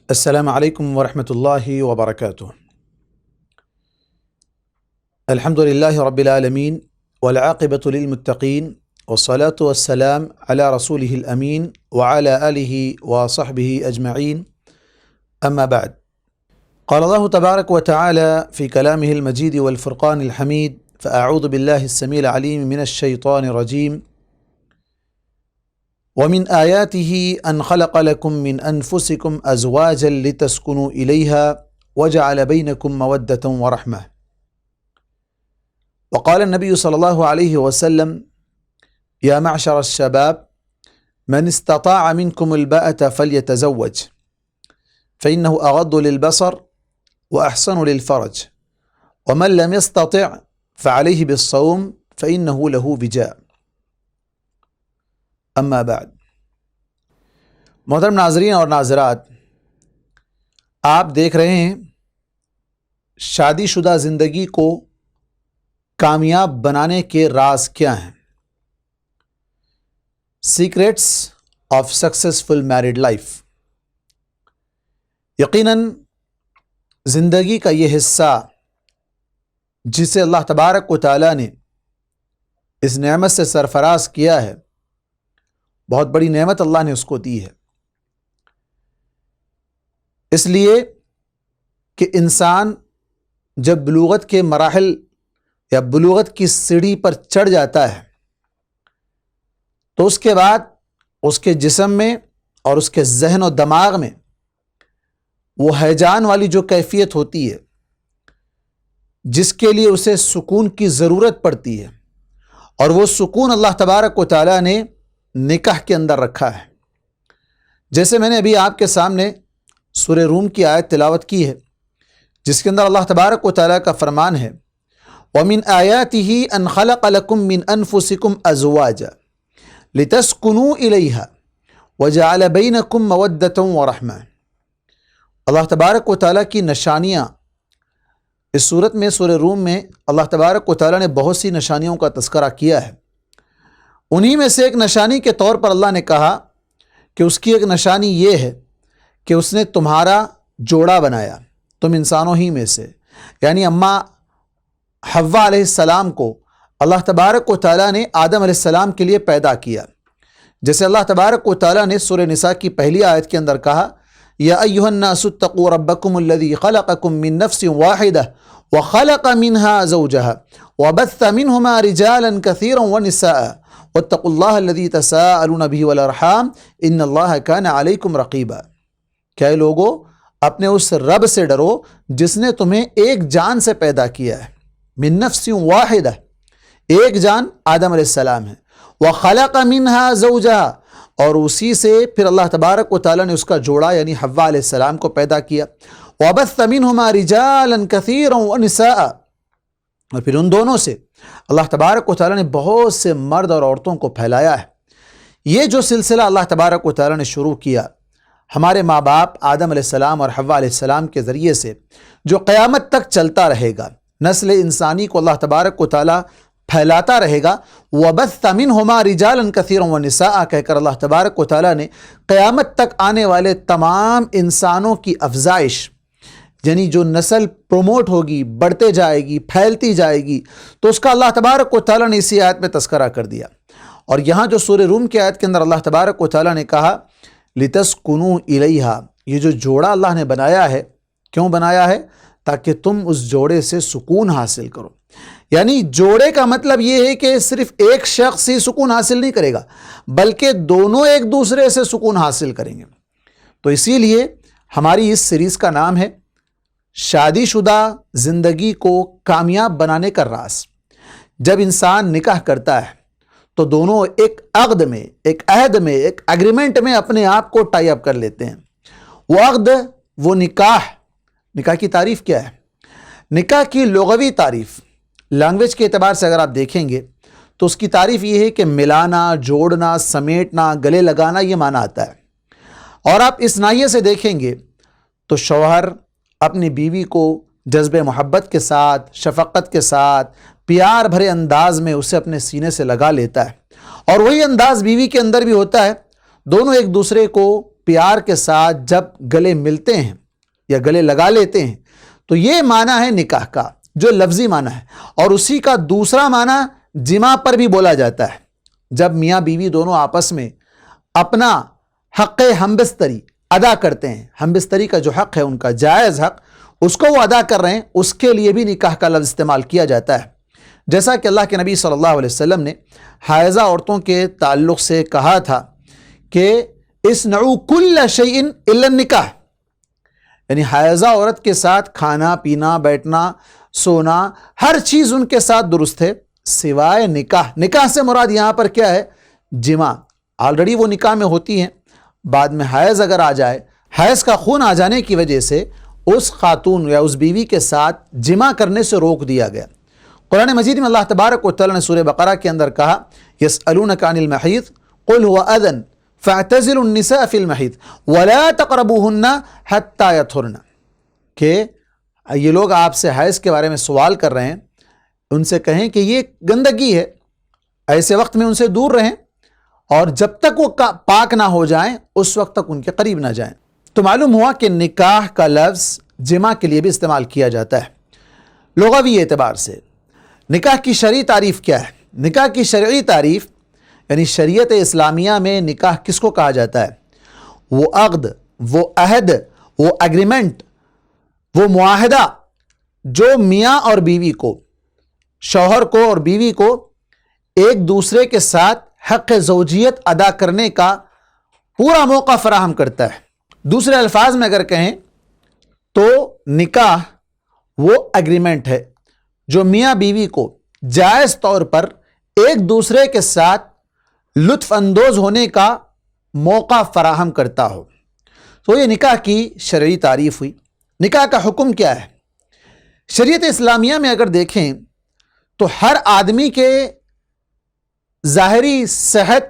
السلام علیکم ورحمۃ اللہ وبرکاتہ۔ الحمد للہ رب العالمین والعاقبۃ للمتقین والصلاة والسلام علی رسولہ الامین وعلی آلہ وصحبہ اجمعین، اما بعد۔ قال اللہ تبارک وتعالی فی کلامہ المجید والفرقان الحمید، فاعوذ باللہ السمیع العلیم من الشیطان الرجیم۔ ومن آیاته ان خلق لكم من انفسكم ازواجا لتسكنوا اليها وجعل بينكم مودة ورحمة۔ وقال النبي صلى الله عليه وسلم: يا معشر الشباب من استطاع منكم الباءة فليتزوج فإنه أغض للبصر وأحسن للفرج، ومن لم يستطع فعليه بالصوم فإنه له وجاء۔ اما بعد۔ محترم ناظرین اور ناظرات، آپ دیکھ رہے ہیں شادی شدہ زندگی کو کامیاب بنانے کے راز کیا ہیں، secrets of successful married life. یقیناً زندگی کا یہ حصہ جسے اللہ تبارک و تعالیٰ نے اس نعمت سے سرفراز کیا ہے، بہت بڑی نعمت اللہ نے اس کو دی ہے، اس لیے کہ انسان جب بلوغت کے مراحل یا بلوغت کی سیڑھی پر چڑھ جاتا ہے تو اس کے بعد اس کے جسم میں اور اس کے ذہن و دماغ میں وہ ہیجان والی جو کیفیت ہوتی ہے جس کے لیے اسے سکون کی ضرورت پڑتی ہے، اور وہ سکون اللہ تبارک و تعالیٰ نے نکاح کے اندر رکھا ہے۔ جیسے میں نے ابھی آپ کے سامنے سورہ روم کی آیت تلاوت کی ہے جس کے اندر اللہ تبارک و تعالیٰ کا فرمان ہے: وَمِنْ آيَاتِهِ أَنْ خَلَقَ لَكُم مِّنْ أَنفُسِكُمْ أَزْوَاجًا لِتَسْكُنُوا إِلَيْهَا وَجَعَلَ بَيْنَكُم مَّوَدَّةً وَرَحْمَةً۔ اللہ تبارک و تعالیٰ کی نشانیاں اس صورت میں، سورہ روم میں اللہ تبارک و تعالیٰ نے بہت سی نشانیوں کا تذکرہ کیا ہے۔ انہی میں سے ایک نشانی کے طور پر اللہ نے کہا کہ اس کی ایک نشانی یہ ہے کہ اس نے تمہارا جوڑا بنایا، تم انسانوں ہی میں سے، یعنی اماں حوا علیہ السلام کو اللہ تبارک و تعالیٰ نے آدم علیہ السلام کے لیے پیدا کیا۔ جیسے اللہ تبارک و تعالیٰ نے سورہ نساء کی پہلی آیت کے اندر کہا: یا ایھا الناس اتقوا ربکم الذی خلقکم من نفس واحدہ وخلق منها زوجها وبث منهما رجالا كثيرا ونساء واتقوا اللہ الذی تساءلون به والارحام ان اللہ کان علیکم رقیبا۔ کہ اے لوگو، اپنے اس رب سے ڈرو جس نے تمہیں ایک جان سے پیدا کیا ہے، من نفس واحدہ، ایک جان آدم علیہ السلام ہے، وخلق منها زوجها، اور اسی سے پھر اللہ تبارک و تعالیٰ نے اس کا جوڑا یعنی حوا علیہ السلام کو پیدا کیا، وبث منهما رجالا كثيرا ونساء، اور پھر ان دونوں سے اللہ تبارک و تعالیٰ نے بہت سے مرد اور عورتوں کو پھیلایا ہے۔ یہ جو سلسلہ اللہ تبارک و تعالیٰ نے شروع کیا ہمارے ماں باپ آدم علیہ السلام اور حوا علیہ السلام کے ذریعے سے، جو قیامت تک چلتا رہے گا، نسل انسانی کو اللہ تبارک و تعالیٰ پھیلاتا رہے گا۔ وَبَثَّ مِنْهُمَا رِجَالًا كَثِيرًا وَنِسَاءً کہہ کر اللہ تبارک و تعالیٰ نے قیامت تک آنے والے تمام انسانوں کی افزائش، یعنی جو نسل پروموٹ ہوگی، بڑھتے جائے گی، پھیلتی جائے گی، تو اس کا اللہ تبارک و تعالیٰ نے اسی آیت میں تذکرہ کر دیا۔ اور یہاں جو سورہ روم کی آیت کے اندر اللہ تبارک و تعالیٰ نے کہا لِتَسْكُنُوا إِلَيْهَا، یہ جو جوڑا اللہ نے بنایا ہے، کیوں بنایا ہے؟ تاکہ تم اس جوڑے سے سکون حاصل کرو۔ یعنی جوڑے کا مطلب یہ ہے کہ صرف ایک شخص ہی سکون حاصل نہیں کرے گا، بلکہ دونوں ایک دوسرے سے سکون حاصل کریں گے۔ تو اسی لیے ہماری اس سیریز کا نام ہے شادی شدہ زندگی کو کامیاب بنانے کا راز۔ جب انسان نکاح کرتا ہے تو دونوں ایک عقد میں، ایک عہد میں، ایک ایگریمنٹ میں اپنے آپ کو ٹائی اپ کر لیتے ہیں۔ وہ عقد، وہ نکاح کی تعریف کیا ہے؟ نکاح کی لغوی تعریف لینگویج کے اعتبار سے اگر آپ دیکھیں گے تو اس کی تعریف یہ ہے کہ ملانا، جوڑنا، سمیٹنا، گلے لگانا، یہ معنی آتا ہے۔ اور آپ اس ناحیے سے دیکھیں گے تو شوہر اپنی بیوی کو جذب محبت کے ساتھ، شفقت کے ساتھ، پیار بھرے انداز میں اسے اپنے سینے سے لگا لیتا ہے، اور وہی انداز بیوی کے اندر بھی ہوتا ہے۔ دونوں ایک دوسرے کو پیار کے ساتھ جب گلے ملتے ہیں یا گلے لگا لیتے ہیں تو یہ معنی ہے نکاح کا، جو لفظی معنی ہے، اور اسی کا دوسرا معنی جماع پر بھی بولا جاتا ہے۔ جب میاں بیوی دونوں آپس میں اپنا حق ہمبستری ادا کرتے ہیں، ہمبستری کا جو حق ہے، ان کا جائز حق، اس کو وہ ادا کر رہے ہیں، اس کے لیے بھی نکاح کا لفظ استعمال کیا جاتا ہے۔ جیسا کہ اللہ کے نبی صلی اللہ علیہ وسلم نے حائضہ عورتوں کے تعلق سے کہا تھا کہ اصنعوا کل شیء الا النکاح، یعنی حائضہ عورت کے ساتھ کھانا پینا، بیٹھنا، سونا، ہر چیز ان کے ساتھ درست ہے سوائے نکاح۔ نکاح سے مراد یہاں پر کیا ہے؟ جماع۔ آلریڈی وہ نکاح میں ہوتی ہیں، بعد میں حیض اگر آ جائے، حیض کا خون آ جانے کی وجہ سے اس خاتون یا اس بیوی کے ساتھ جماع کرنے سے روک دیا گیا۔ قرآن مجید میں اللہ تبارک و تعالی نے سورہ بقرہ کے اندر کہا یسألونک عن المحیض قل هو اذن فاعتزلوا النساء فی المحیض ولا تقربوهن حتی یطہرن، کہ یہ لوگ آپ سے حیض کے بارے میں سوال کر رہے ہیں، ان سے کہیں کہ یہ گندگی ہے، ایسے وقت میں ان سے دور رہیں، اور جب تک وہ پاک نہ ہو جائیں اس وقت تک ان کے قریب نہ جائیں۔ تو معلوم ہوا کہ نکاح کا لفظ جماع کے لیے بھی استعمال کیا جاتا ہے۔ لغوی اعتبار سے نکاح کی شرعی تعریف کیا ہے؟ نکاح کی شرعی تعریف یعنی شریعت اسلامیہ میں نکاح کس کو کہا جاتا ہے؟ وہ عقد، وہ عہد، وہ اگریمنٹ، وہ معاہدہ جو میاں اور بیوی کو، شوہر کو اور بیوی کو ایک دوسرے کے ساتھ حق زوجیت ادا کرنے کا پورا موقع فراہم کرتا ہے۔ دوسرے الفاظ میں اگر کہیں تو نکاح وہ اگریمنٹ ہے جو میاں بیوی کو جائز طور پر ایک دوسرے کے ساتھ لطف اندوز ہونے کا موقع فراہم کرتا ہو۔ تو یہ نکاح کی شرعی تعریف ہوئی۔ نکاح کا حکم کیا ہے؟ شریعت اسلامیہ میں اگر دیکھیں تو ہر آدمی کے ظاہری صحت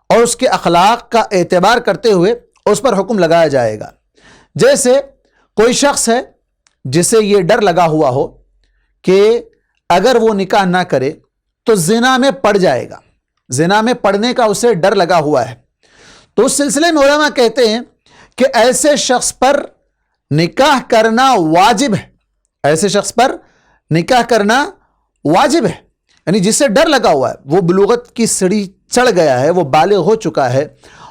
اور اس کے اخلاق کا اعتبار کرتے ہوئے اس پر حکم لگایا جائے گا۔ جیسے کوئی شخص ہے جسے یہ ڈر لگا ہوا ہو کہ اگر وہ نکاح نہ کرے تو زنا میں پڑ جائے گا، زنا میں پڑنے کا اسے ڈر لگا ہوا ہے، تو اس سلسلے میں علماء کہتے ہیں کہ ایسے شخص پر نکاح کرنا واجب ہے، ایسے شخص پر نکاح کرنا واجب ہے، یعنی جسے ڈر لگا ہوا ہے، وہ بلوغت کی سیڑھی چڑھ گیا ہے، وہ بالغ ہو چکا ہے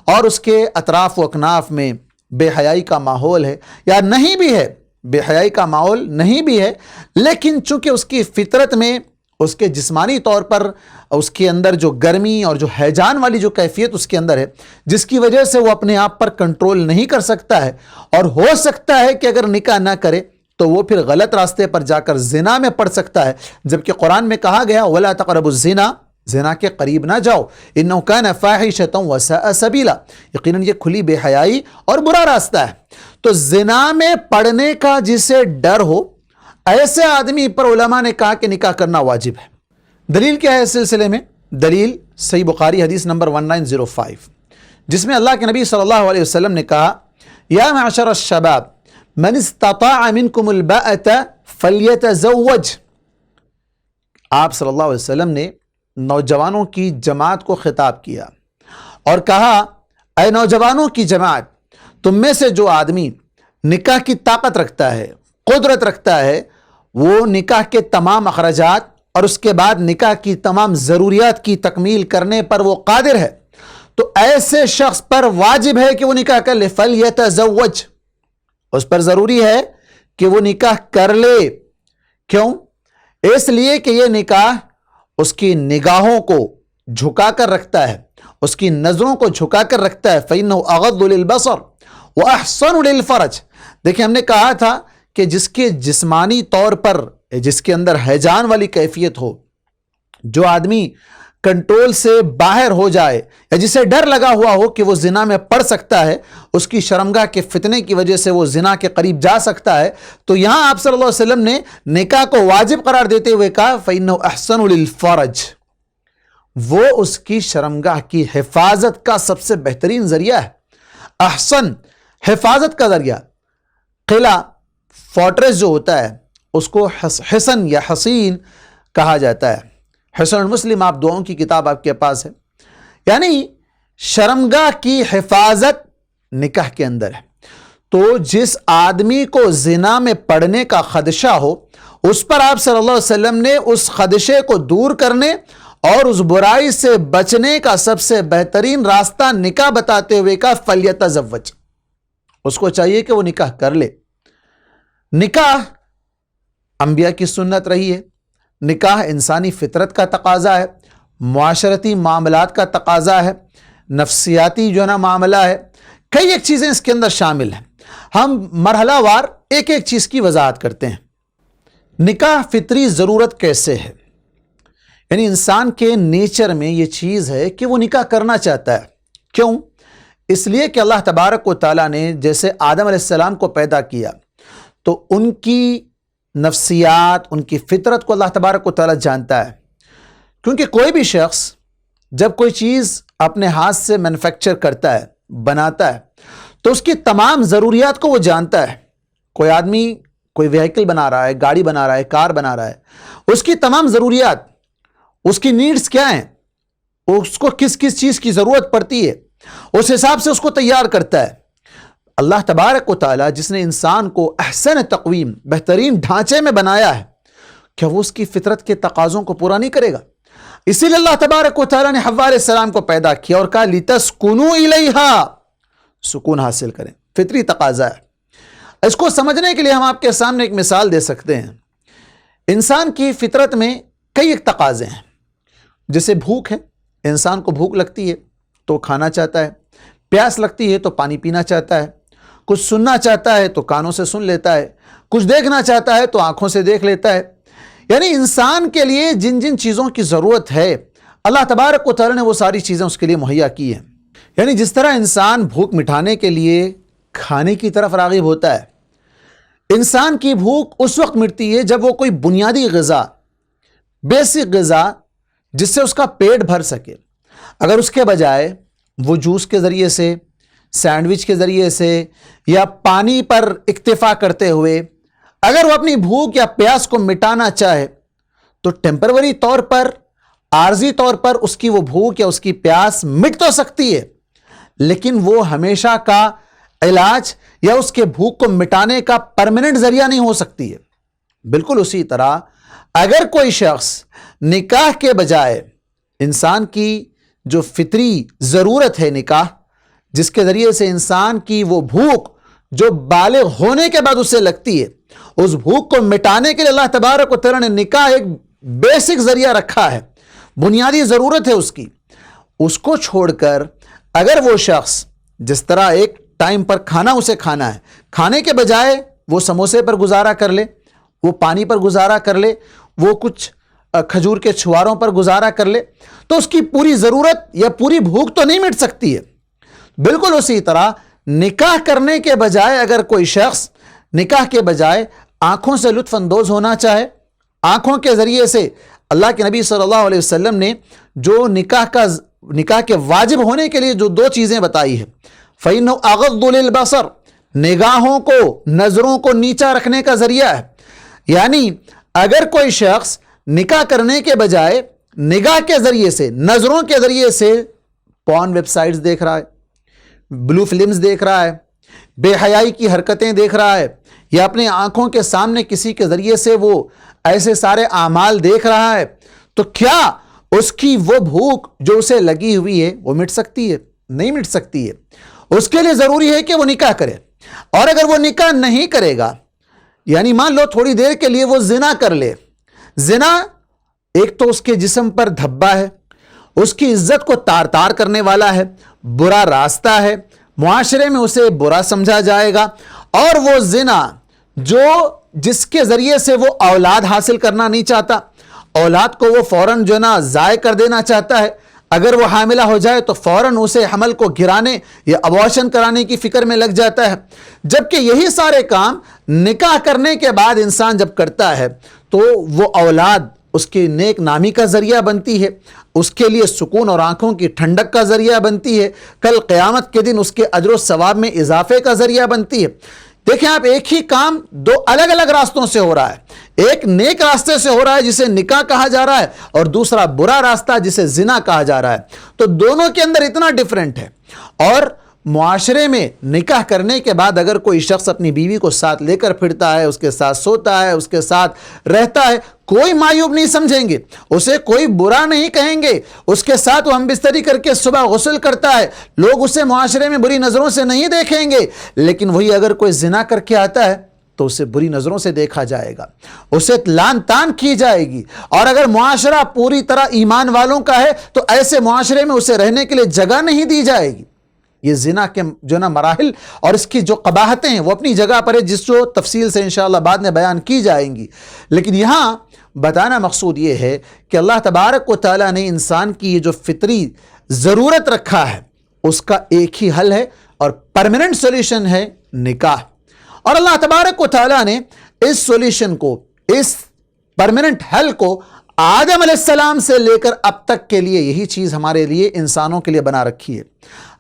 اور اس کے اطراف و اکناف میں بے حیائی کا ماحول ہے، یا نہیں بھی ہے، بے حیائی کا ماحول نہیں بھی ہے، لیکن چونکہ اس کی فطرت میں، اس کے جسمانی طور پر اس کے اندر جو گرمی اور جو ہیجان والی جو کیفیت اس کے اندر ہے، جس کی وجہ سے وہ اپنے آپ پر کنٹرول نہیں کر سکتا ہے، اور ہو سکتا ہے کہ اگر نکاح نہ کرے تو وہ پھر غلط راستے پر جا کر زنا میں پڑ سکتا ہے، جبکہ قرآن میں کہا گیا وَلَا تَقْرَبُوا الزِّنَا، زنا کے قریب نہ جاؤ، اِنَّهُ كَانَ فَاحِشَةً وَسَاءَ سَبِيلًا، یقیناً یہ کھلی بے حیائی اور برا راستہ ہے۔ تو زنا میں پڑنے کا جسے ڈر ہو، ایسے آدمی پر علماء نے کہا کہ نکاح کرنا واجب ہے۔ دلیل کیا ہے اس سلسلے میں؟ دلیل صحیح بخاری حدیث نمبر 1905، جس میں اللہ کے نبی صلی اللہ علیہ وسلم نے کہا یا معشر الشباب من استطاع منکم الباءۃ فلیتزوج۔ آپ صلی اللہ علیہ وسلم نے نوجوانوں کی جماعت کو خطاب کیا اور کہا اے نوجوانوں کی جماعت، تم میں سے جو آدمی نکاح کی طاقت رکھتا ہے، قدرت رکھتا ہے، وہ نکاح کے تمام اخراجات اور اس کے بعد نکاح کی تمام ضروریات کی تکمیل کرنے پر وہ قادر ہے، تو ایسے شخص پر واجب ہے کہ وہ نکاح کر لے، فلیتزوج، اس پر ضروری ہے کہ وہ نکاح کر لے۔ کیوں؟ اس لیے کہ یہ نکاح اس کی نگاہوں کو جھکا کر رکھتا ہے، اس کی نظروں کو جھکا کر رکھتا ہے، فَإِنَّهُ أَغَضُّ لِلْبَصَرِ وَأَحْسَنُ لِلْفَرْجِ۔ دیکھیں ہم نے کہا تھا کہ جس کے جسمانی طور پر، جس کے اندر ہیجان والی کیفیت ہو، جو آدمی کنٹرول سے باہر ہو جائے یا جسے ڈر لگا ہوا ہو کہ وہ زنا میں پڑ سکتا ہے، اس کی شرمگاہ کے فتنے کی وجہ سے وہ زنا کے قریب جا سکتا ہے، تو یہاں آپ صلی اللہ علیہ وسلم نے نکاح کو واجب قرار دیتے ہوئے کہا فَإِنَّهُ أَحْسَنُ لِلْفَرْجِ، وہ اس کی شرمگاہ کی حفاظت کا سب سے بہترین ذریعہ ہے۔ احسن، حفاظت کا ذریعہ۔ قلعہ، فورٹریس جو ہوتا ہے، اس کو حسن یا حسین کہا جاتا ہے۔ حسن المسلم آپ دعاؤں کی کتاب آپ کے پاس ہے۔ یعنی شرمگاہ کی حفاظت نکاح کے اندر ہے۔ تو جس آدمی کو زنا میں پڑنے کا خدشہ ہو، اس پر آپ صلی اللہ علیہ وسلم نے اس خدشے کو دور کرنے اور اس برائی سے بچنے کا سب سے بہترین راستہ نکاح بتاتے ہوئے کہا فلیتزوج، اس کو چاہیے کہ وہ نکاح کر لے۔ نکاح انبیاء کی سنت رہی ہے، نکاح انسانی فطرت کا تقاضا ہے، معاشرتی معاملات کا تقاضا ہے، نفسیاتی جو ہے نا معاملہ ہے، کئی ایک چیزیں اس کے اندر شامل ہیں۔ ہم مرحلہ وار ایک ایک چیز کی وضاحت کرتے ہیں۔ نکاح فطری ضرورت کیسے ہے؟ یعنی انسان کے نیچر میں یہ چیز ہے کہ وہ نکاح کرنا چاہتا ہے۔ کیوں؟ اس لیے کہ اللہ تبارک و تعالیٰ نے جیسے آدم علیہ السلام کو پیدا کیا تو ان کی نفسیات، ان کی فطرت کو اللہ تبارک و تعالیٰ جانتا ہے، کیونکہ کوئی بھی شخص جب کوئی چیز اپنے ہاتھ سے مینوفیکچر کرتا ہے، بناتا ہے، تو اس کی تمام ضروریات کو وہ جانتا ہے۔ کوئی آدمی کوئی وہیکل بنا رہا ہے، گاڑی بنا رہا ہے، کار بنا رہا ہے، اس کی تمام ضروریات، اس کی نیڈز کیا ہیں، اس کو کس کس چیز کی ضرورت پڑتی ہے، اس حساب سے اس کو تیار کرتا ہے۔ اللہ تبارک و تعالیٰ جس نے انسان کو احسن تقویم، بہترین ڈھانچے میں بنایا ہے، کیا وہ اس کی فطرت کے تقاضوں کو پورا نہیں کرے گا؟ اسی لیے اللہ تبارک و تعالیٰ نے حوا علیہ السلام کو پیدا کیا اور کہا لِتَسْكُنُوا إِلَيْهَا، سکون حاصل کریں، فطری تقاضا ہے۔ اس کو سمجھنے کے لیے ہم آپ کے سامنے ایک مثال دے سکتے ہیں۔ انسان کی فطرت میں کئی ایک تقاضے ہیں، جیسے بھوک ہے، انسان کو بھوک لگتی ہے تو کھانا چاہتا ہے، پیاس لگتی ہے تو پانی پینا چاہتا ہے، کچھ سننا چاہتا ہے تو کانوں سے سن لیتا ہے، کچھ دیکھنا چاہتا ہے تو آنکھوں سے دیکھ لیتا ہے۔ یعنی انسان کے لیے جن جن چیزوں کی ضرورت ہے اللہ تبارک و تعالیٰ نے وہ ساری چیزیں اس کے لیے مہیا کی ہیں۔ یعنی جس طرح انسان بھوک مٹانے کے لیے کھانے کی طرف راغب ہوتا ہے، انسان کی بھوک اس وقت مٹتی ہے جب وہ کوئی بنیادی غذا، بیسک غذا جس سے اس کا پیٹ بھر سکے، اگر اس کے بجائے وہ جوس کے ذریعے سے، سینڈوچ کے ذریعے سے یا پانی پر اکتفا کرتے ہوئے اگر وہ اپنی بھوک یا پیاس کو مٹانا چاہے تو ٹیمپروری طور پر، عارضی طور پر اس کی وہ بھوک یا اس کی پیاس مٹ تو سکتی ہے، لیکن وہ ہمیشہ کا علاج یا اس کے بھوک کو مٹانے کا پرماننٹ ذریعہ نہیں ہو سکتی ہے۔ بالکل اسی طرح اگر کوئی شخص نکاح کے بجائے انسان کی جو فطری ضرورت ہے نکاح، جس کے ذریعے سے انسان کی وہ بھوک جو بالغ ہونے کے بعد اسے لگتی ہے، اس بھوک کو مٹانے کے لیے اللہ تبارک و تعالیٰ نے نکاح ایک بیسک ذریعہ رکھا ہے، بنیادی ضرورت ہے اس کی، اس کو چھوڑ کر اگر وہ شخص جس طرح ایک ٹائم پر کھانا اسے کھانا ہے، کھانے کے بجائے وہ سموسے پر گزارا کر لے، وہ پانی پر گزارا کر لے، وہ کچھ کھجور کے چھواروں پر گزارا کر لے، تو اس کی پوری ضرورت یا پوری بھوک تو نہیں مٹ سکتی ہے۔ بالکل اسی طرح نکاح کرنے کے بجائے اگر کوئی شخص نکاح کے بجائے آنکھوں سے لطف اندوز ہونا چاہے، آنکھوں کے ذریعے سے اللہ کے نبی صلی اللہ علیہ وسلم نے جو نکاح کے واجب ہونے کے لیے جو دو چیزیں بتائی ہیں، فَإِنَّهُ أَغَضُّ لِلْبَصَرِ، نگاہوں کو، نظروں کو نیچا رکھنے کا ذریعہ ہے۔ یعنی اگر کوئی شخص نکاح کرنے کے بجائے نگاہ کے ذریعے سے، نظروں کے ذریعے سے پورن ویب سائٹس دیکھ رہا ہے، بلو فلمز دیکھ رہا ہے، بے حیائی کی حرکتیں دیکھ رہا ہے، یا اپنے آنکھوں کے سامنے کسی کے ذریعے سے وہ ایسے سارے اعمال دیکھ رہا ہے، تو کیا اس کی وہ بھوک جو اسے لگی ہوئی ہے وہ مٹ سکتی ہے؟ نہیں مٹ سکتی ہے۔ اس کے لیے ضروری ہے کہ وہ نکاح کرے، اور اگر وہ نکاح نہیں کرے گا، یعنی مان لو تھوڑی دیر کے لیے وہ زنا کر لے، زنا ایک تو اس کے جسم پر دھبا ہے، اس کی عزت کو تار تار کرنے والا ہے، برا راستہ ہے، معاشرے میں اسے برا سمجھا جائے گا، اور وہ زنا جس کے ذریعے سے وہ اولاد حاصل کرنا نہیں چاہتا، اولاد کو وہ فوراً جو نا ضائع کر دینا چاہتا ہے، اگر وہ حاملہ ہو جائے تو فوراً اسے حمل کو گرانے یا ابارشن کرانے کی فکر میں لگ جاتا ہے، جبکہ یہی سارے کام نکاح کرنے کے بعد انسان جب کرتا ہے تو وہ اولاد اس کی نیک نامی کا ذریعہ بنتی ہے، اس کے لیے سکون اور آنکھوں کی ٹھنڈک کا ذریعہ بنتی ہے، کل قیامت کے دن اس کے اجر و ثواب میں اضافے کا ذریعہ بنتی ہے۔ دیکھیں آپ، ایک ہی کام دو الگ الگ راستوں سے ہو رہا ہے۔ ایک نیک راستے سے ہو رہا ہے جسے نکاح کہا جا رہا ہے، اور دوسرا برا راستہ جسے زنا کہا جا رہا ہے۔ تو دونوں کے اندر اتنا ڈیفرنٹ ہے۔ اور معاشرے میں نکاح کرنے کے بعد اگر کوئی شخص اپنی بیوی کو ساتھ لے کر پھرتا ہے، اس کے ساتھ سوتا ہے، اس کے ساتھ رہتا ہے، کوئی معیوب نہیں سمجھیں گے، اسے کوئی برا نہیں کہیں گے، اس کے ساتھ وہ ہم بستری کر کے صبح غسل کرتا ہے، لوگ اسے معاشرے میں بری نظروں سے نہیں دیکھیں گے۔ لیکن وہی اگر کوئی زنا کر کے آتا ہے تو اسے بری نظروں سے دیکھا جائے گا، اسے لعن طعن کی جائے گی۔ اور اگر معاشرہ پوری طرح ایمان والوں کا ہے تو ایسے معاشرے میں اسے رہنے کے لیے جگہ نہیں دی جائے گی۔ یہ زنا کے جو مراحل اور اس کی جو قباحتیں ہیں وہ اپنی جگہ پر ہے، جس کو تفصیل سے انشاءاللہ بعد میں بیان کی جائیں گی۔ لیکن یہاں بتانا مقصود یہ ہے کہ اللہ تبارک و تعالیٰ نے انسان کی یہ جو فطری ضرورت رکھا ہے اس کا ایک ہی حل ہے، اور پرماننٹ سولوشن ہے نکاح۔ اور اللہ تبارک و تعالیٰ نے اس سولوشن کو، اس پرماننٹ حل کو آدم علیہ السلام سے لے کر اب تک کے لیے یہی چیز ہمارے لیے، انسانوں کے لیے بنا رکھی ہے۔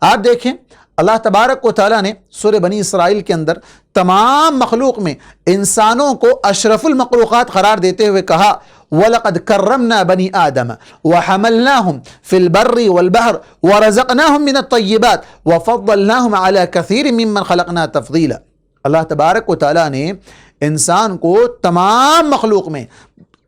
آپ دیکھیں اللہ تبارک و تعالیٰ نے سورہ بنی اسرائیل کے اندر تمام مخلوق میں انسانوں کو اشرف المخلوقات قرار دیتے ہوئے کہا، وَلَقَدْ كَرَّمْنَا بَنِي آدَمَ وَحَمَلْنَاهُمْ فِي الْبَرِّ وَالْبَحْرِ وَرَزَقْنَاهُمْ مِنَ الطَّيِّبَاتِ وَفَضَّلْنَاهُمْ عَلَى كَثِيرٍ مِّمَّنْ خَلَقْنَا تَفْضِيلًا۔ اللہ تبارک و تعالیٰ نے انسان کو تمام مخلوق میں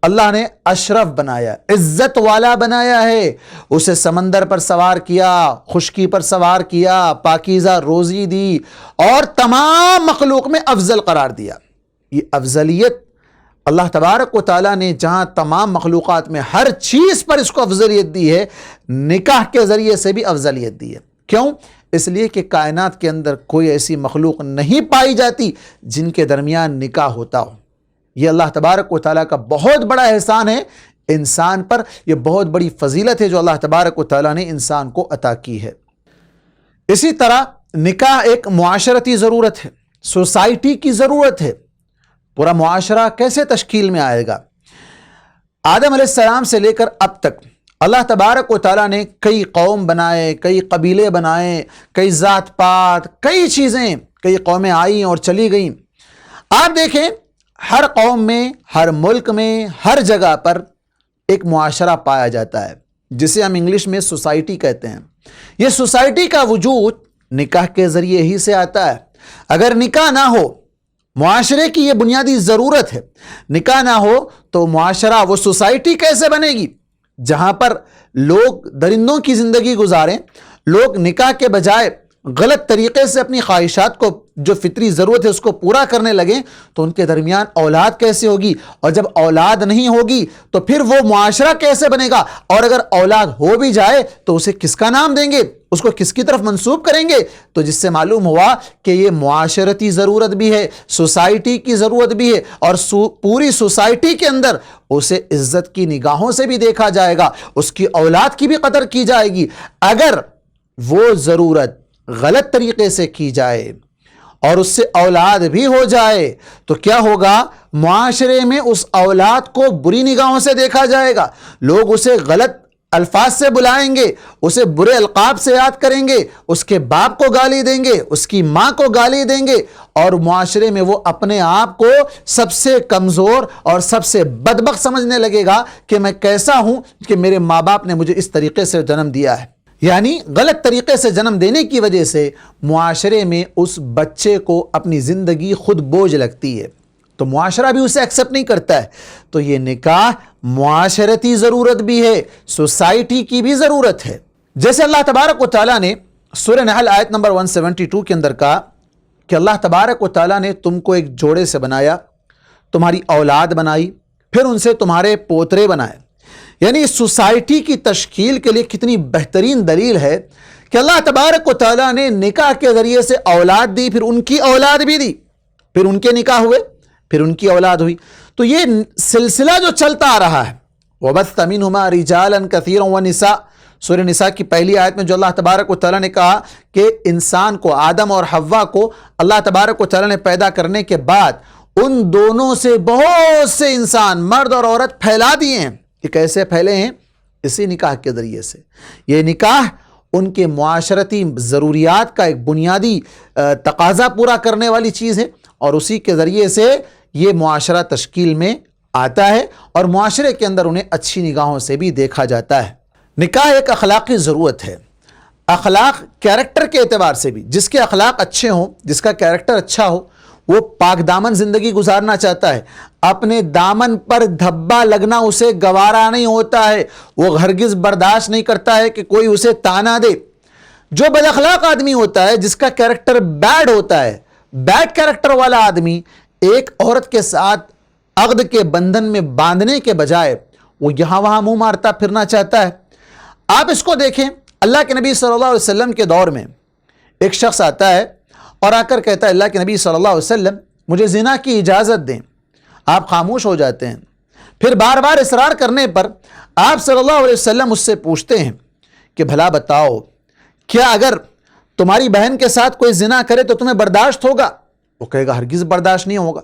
اللہ نے اشرف بنایا، عزت والا بنایا ہے۔ اسے سمندر پر سوار کیا، خشکی پر سوار کیا، پاکیزہ روزی دی، اور تمام مخلوق میں افضل قرار دیا۔ یہ افضلیت اللہ تبارک و تعالیٰ نے جہاں تمام مخلوقات میں ہر چیز پر اس کو افضلیت دی ہے، نکاح کے ذریعے سے بھی افضلیت دی ہے۔ کیوں؟ اس لیے کہ کائنات کے اندر کوئی ایسی مخلوق نہیں پائی جاتی جن کے درمیان نکاح ہوتا ہو۔ یہ اللہ تبارک و تعالیٰ کا بہت بڑا احسان ہے انسان پر، یہ بہت بڑی فضیلت ہے جو اللہ تبارک و تعالیٰ نے انسان کو عطا کی ہے۔ اسی طرح نکاح ایک معاشرتی ضرورت ہے، سوسائٹی کی ضرورت ہے۔ پورا معاشرہ کیسے تشکیل میں آئے گا؟ آدم علیہ السلام سے لے کر اب تک اللہ تبارک و تعالیٰ نے کئی قوم بنائے، کئی قبیلے بنائے، کئی ذات پات، کئی چیزیں، کئی قومیں آئیں اور چلی گئیں۔ آپ دیکھیں ہر قوم میں، ہر ملک میں، ہر جگہ پر ایک معاشرہ پایا جاتا ہے جسے ہم انگلش میں سوسائٹی کہتے ہیں۔ یہ سوسائٹی کا وجود نکاح کے ذریعے ہی سے آتا ہے۔ اگر نکاح نہ ہو، معاشرے کی یہ بنیادی ضرورت ہے، نکاح نہ ہو تو معاشرہ، وہ سوسائٹی کیسے بنے گی جہاں پر لوگ درندوں کی زندگی گزاریں، لوگ نکاح کے بجائے غلط طریقے سے اپنی خواہشات کو، جو فطری ضرورت ہے اس کو پورا کرنے لگیں، تو ان کے درمیان اولاد کیسے ہوگی؟ اور جب اولاد نہیں ہوگی تو پھر وہ معاشرہ کیسے بنے گا؟ اور اگر اولاد ہو بھی جائے تو اسے کس کا نام دیں گے؟ اس کو کس کی طرف منسوب کریں گے؟ تو جس سے معلوم ہوا کہ یہ معاشرتی ضرورت بھی ہے، سوسائٹی کی ضرورت بھی ہے، اور پوری سوسائٹی کے اندر اسے عزت کی نگاہوں سے بھی دیکھا جائے گا، اس کی اولاد کی بھی قدر کی جائے گی۔ اگر وہ ضرورت غلط طریقے سے کی جائے اور اس سے اولاد بھی ہو جائے تو کیا ہوگا؟ معاشرے میں اس اولاد کو بری نگاہوں سے دیکھا جائے گا، لوگ اسے غلط الفاظ سے بلائیں گے، اسے برے القاب سے یاد کریں گے، اس کے باپ کو گالی دیں گے، اس کی ماں کو گالی دیں گے، اور معاشرے میں وہ اپنے آپ کو سب سے کمزور اور سب سے بدبخت سمجھنے لگے گا کہ میں کیسا ہوں کہ میرے ماں باپ نے مجھے اس طریقے سے جنم دیا ہے۔ یعنی غلط طریقے سے جنم دینے کی وجہ سے معاشرے میں اس بچے کو اپنی زندگی خود بوجھ لگتی ہے، تو معاشرہ بھی اسے ایکسیپٹ نہیں کرتا ہے۔ تو یہ نکاح معاشرتی ضرورت بھی ہے، سوسائٹی کی بھی ضرورت ہے۔ جیسے اللہ تبارک و تعالیٰ نے سورہ نحل آیت نمبر 172 کے اندر کہا کہ اللہ تبارک و تعالیٰ نے تم کو ایک جوڑے سے بنایا، تمہاری اولاد بنائی، پھر ان سے تمہارے پوترے بنائے۔ یعنی سوسائٹی کی تشکیل کے لیے کتنی بہترین دلیل ہے کہ اللہ تبارک و تعالیٰ نے نکاح کے ذریعے سے اولاد دی، پھر ان کی اولاد بھی دی، پھر ان کے نکاح ہوئے، پھر ان کی اولاد ہوئی۔ تو یہ سلسلہ جو چلتا آ رہا ہے، وَبَثَّ مِنْهُمَا رِجَالًا كَثِيرًا وَنِسَاءً، سورہ نساء کی پہلی آیت میں جو اللہ تبارک و تعالیٰ نے کہا کہ انسان کو، آدم اور حوا کو اللہ تبارک و تعالیٰ نے پیدا کرنے کے بعد ان دونوں سے بہت سے انسان، مرد اور عورت پھیلا دیے ہیں۔ کہ کیسے پھیلے ہیں؟ اسی نکاح کے ذریعے سے۔ یہ نکاح ان کے معاشرتی ضروریات کا ایک بنیادی تقاضا پورا کرنے والی چیز ہے، اور اسی کے ذریعے سے یہ معاشرہ تشکیل میں آتا ہے اور معاشرے کے اندر انہیں اچھی نگاہوں سے بھی دیکھا جاتا ہے۔ نکاح ایک اخلاقی ضرورت ہے، اخلاق کیریکٹر کے اعتبار سے بھی، جس کے اخلاق اچھے ہوں، جس کا کیریکٹر اچھا ہو، وہ پاک دامن زندگی گزارنا چاہتا ہے، اپنے دامن پر دھبا لگنا اسے گوارا نہیں ہوتا ہے، وہ ہرگز برداشت نہیں کرتا ہے کہ کوئی اسے تانا دے۔ جو بد اخلاق آدمی ہوتا ہے، جس کا کیریکٹر بیڈ ہوتا ہے، بیڈ کیریکٹر والا آدمی ایک عورت کے ساتھ عقد کے بندھن میں باندھنے کے بجائے وہ یہاں وہاں منہ مارتا پھرنا چاہتا ہے۔ آپ اس کو دیکھیں، اللہ کے نبی صلی اللہ علیہ وسلم کے دور میں ایک شخص آتا ہے اور آ کر کہتا ہے اللہ کے نبی صلی اللہ علیہ وسلم مجھے زنا کی اجازت دیں۔ آپ خاموش ہو جاتے ہیں، پھر بار بار اصرار کرنے پر آپ صلی اللہ علیہ وسلم اس سے پوچھتے ہیں کہ بھلا بتاؤ، کیا اگر تمہاری بہن کے ساتھ کوئی زنا کرے تو تمہیں برداشت ہوگا؟ وہ کہے گا ہرگز برداشت نہیں ہوگا۔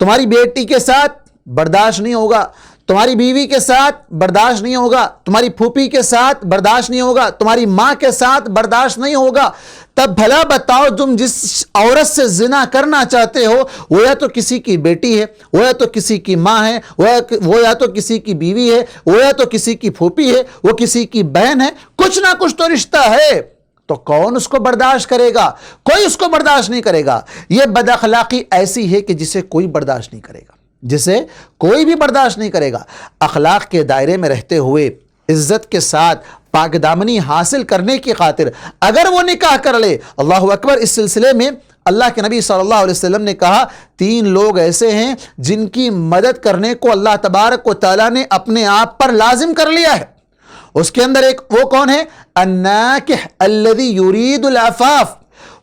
تمہاری بیٹی کے ساتھ برداشت نہیں ہوگا، تمہاری بیوی کے ساتھ برداشت نہیں ہوگا، تمہاری پھوپھی کے ساتھ برداشت نہیں ہوگا، تمہاری ماں کے ساتھ برداشت نہیں ہوگا۔ تب بھلا بتاؤ تم جس عورت سے زنا کرنا چاہتے ہو وہ یا تو کسی کی بیٹی ہے، وہ یا تو کسی کی ماں ہے، وہ یا تو کسی کی بیوی ہے، وہ یا تو کسی کی پھوپھی ہے، وہ کسی کی بہن ہے، کچھ نہ کچھ تو رشتہ ہے، تو کون اس کو برداشت کرے گا؟ کوئی اس کو برداشت نہیں کرے گا۔ یہ بد اخلاقی ایسی ہے کہ جسے کوئی برداشت نہیں کرے گا، جسے کوئی بھی برداشت نہیں کرے گا۔ اخلاق کے دائرے میں رہتے ہوئے عزت کے ساتھ پاک دامنی حاصل کرنے کی خاطر اگر وہ نکاح کر لے، اللہ اکبر، اس سلسلے میں اللہ کے نبی صلی اللہ علیہ وسلم نے کہا 3 لوگ ایسے ہیں جن کی مدد کرنے کو اللہ تبارک و تعالیٰ نے اپنے آپ پر لازم کر لیا ہے۔ اس کے اندر ایک وہ کون ہے؟ الناکح الذی یرید العفاف،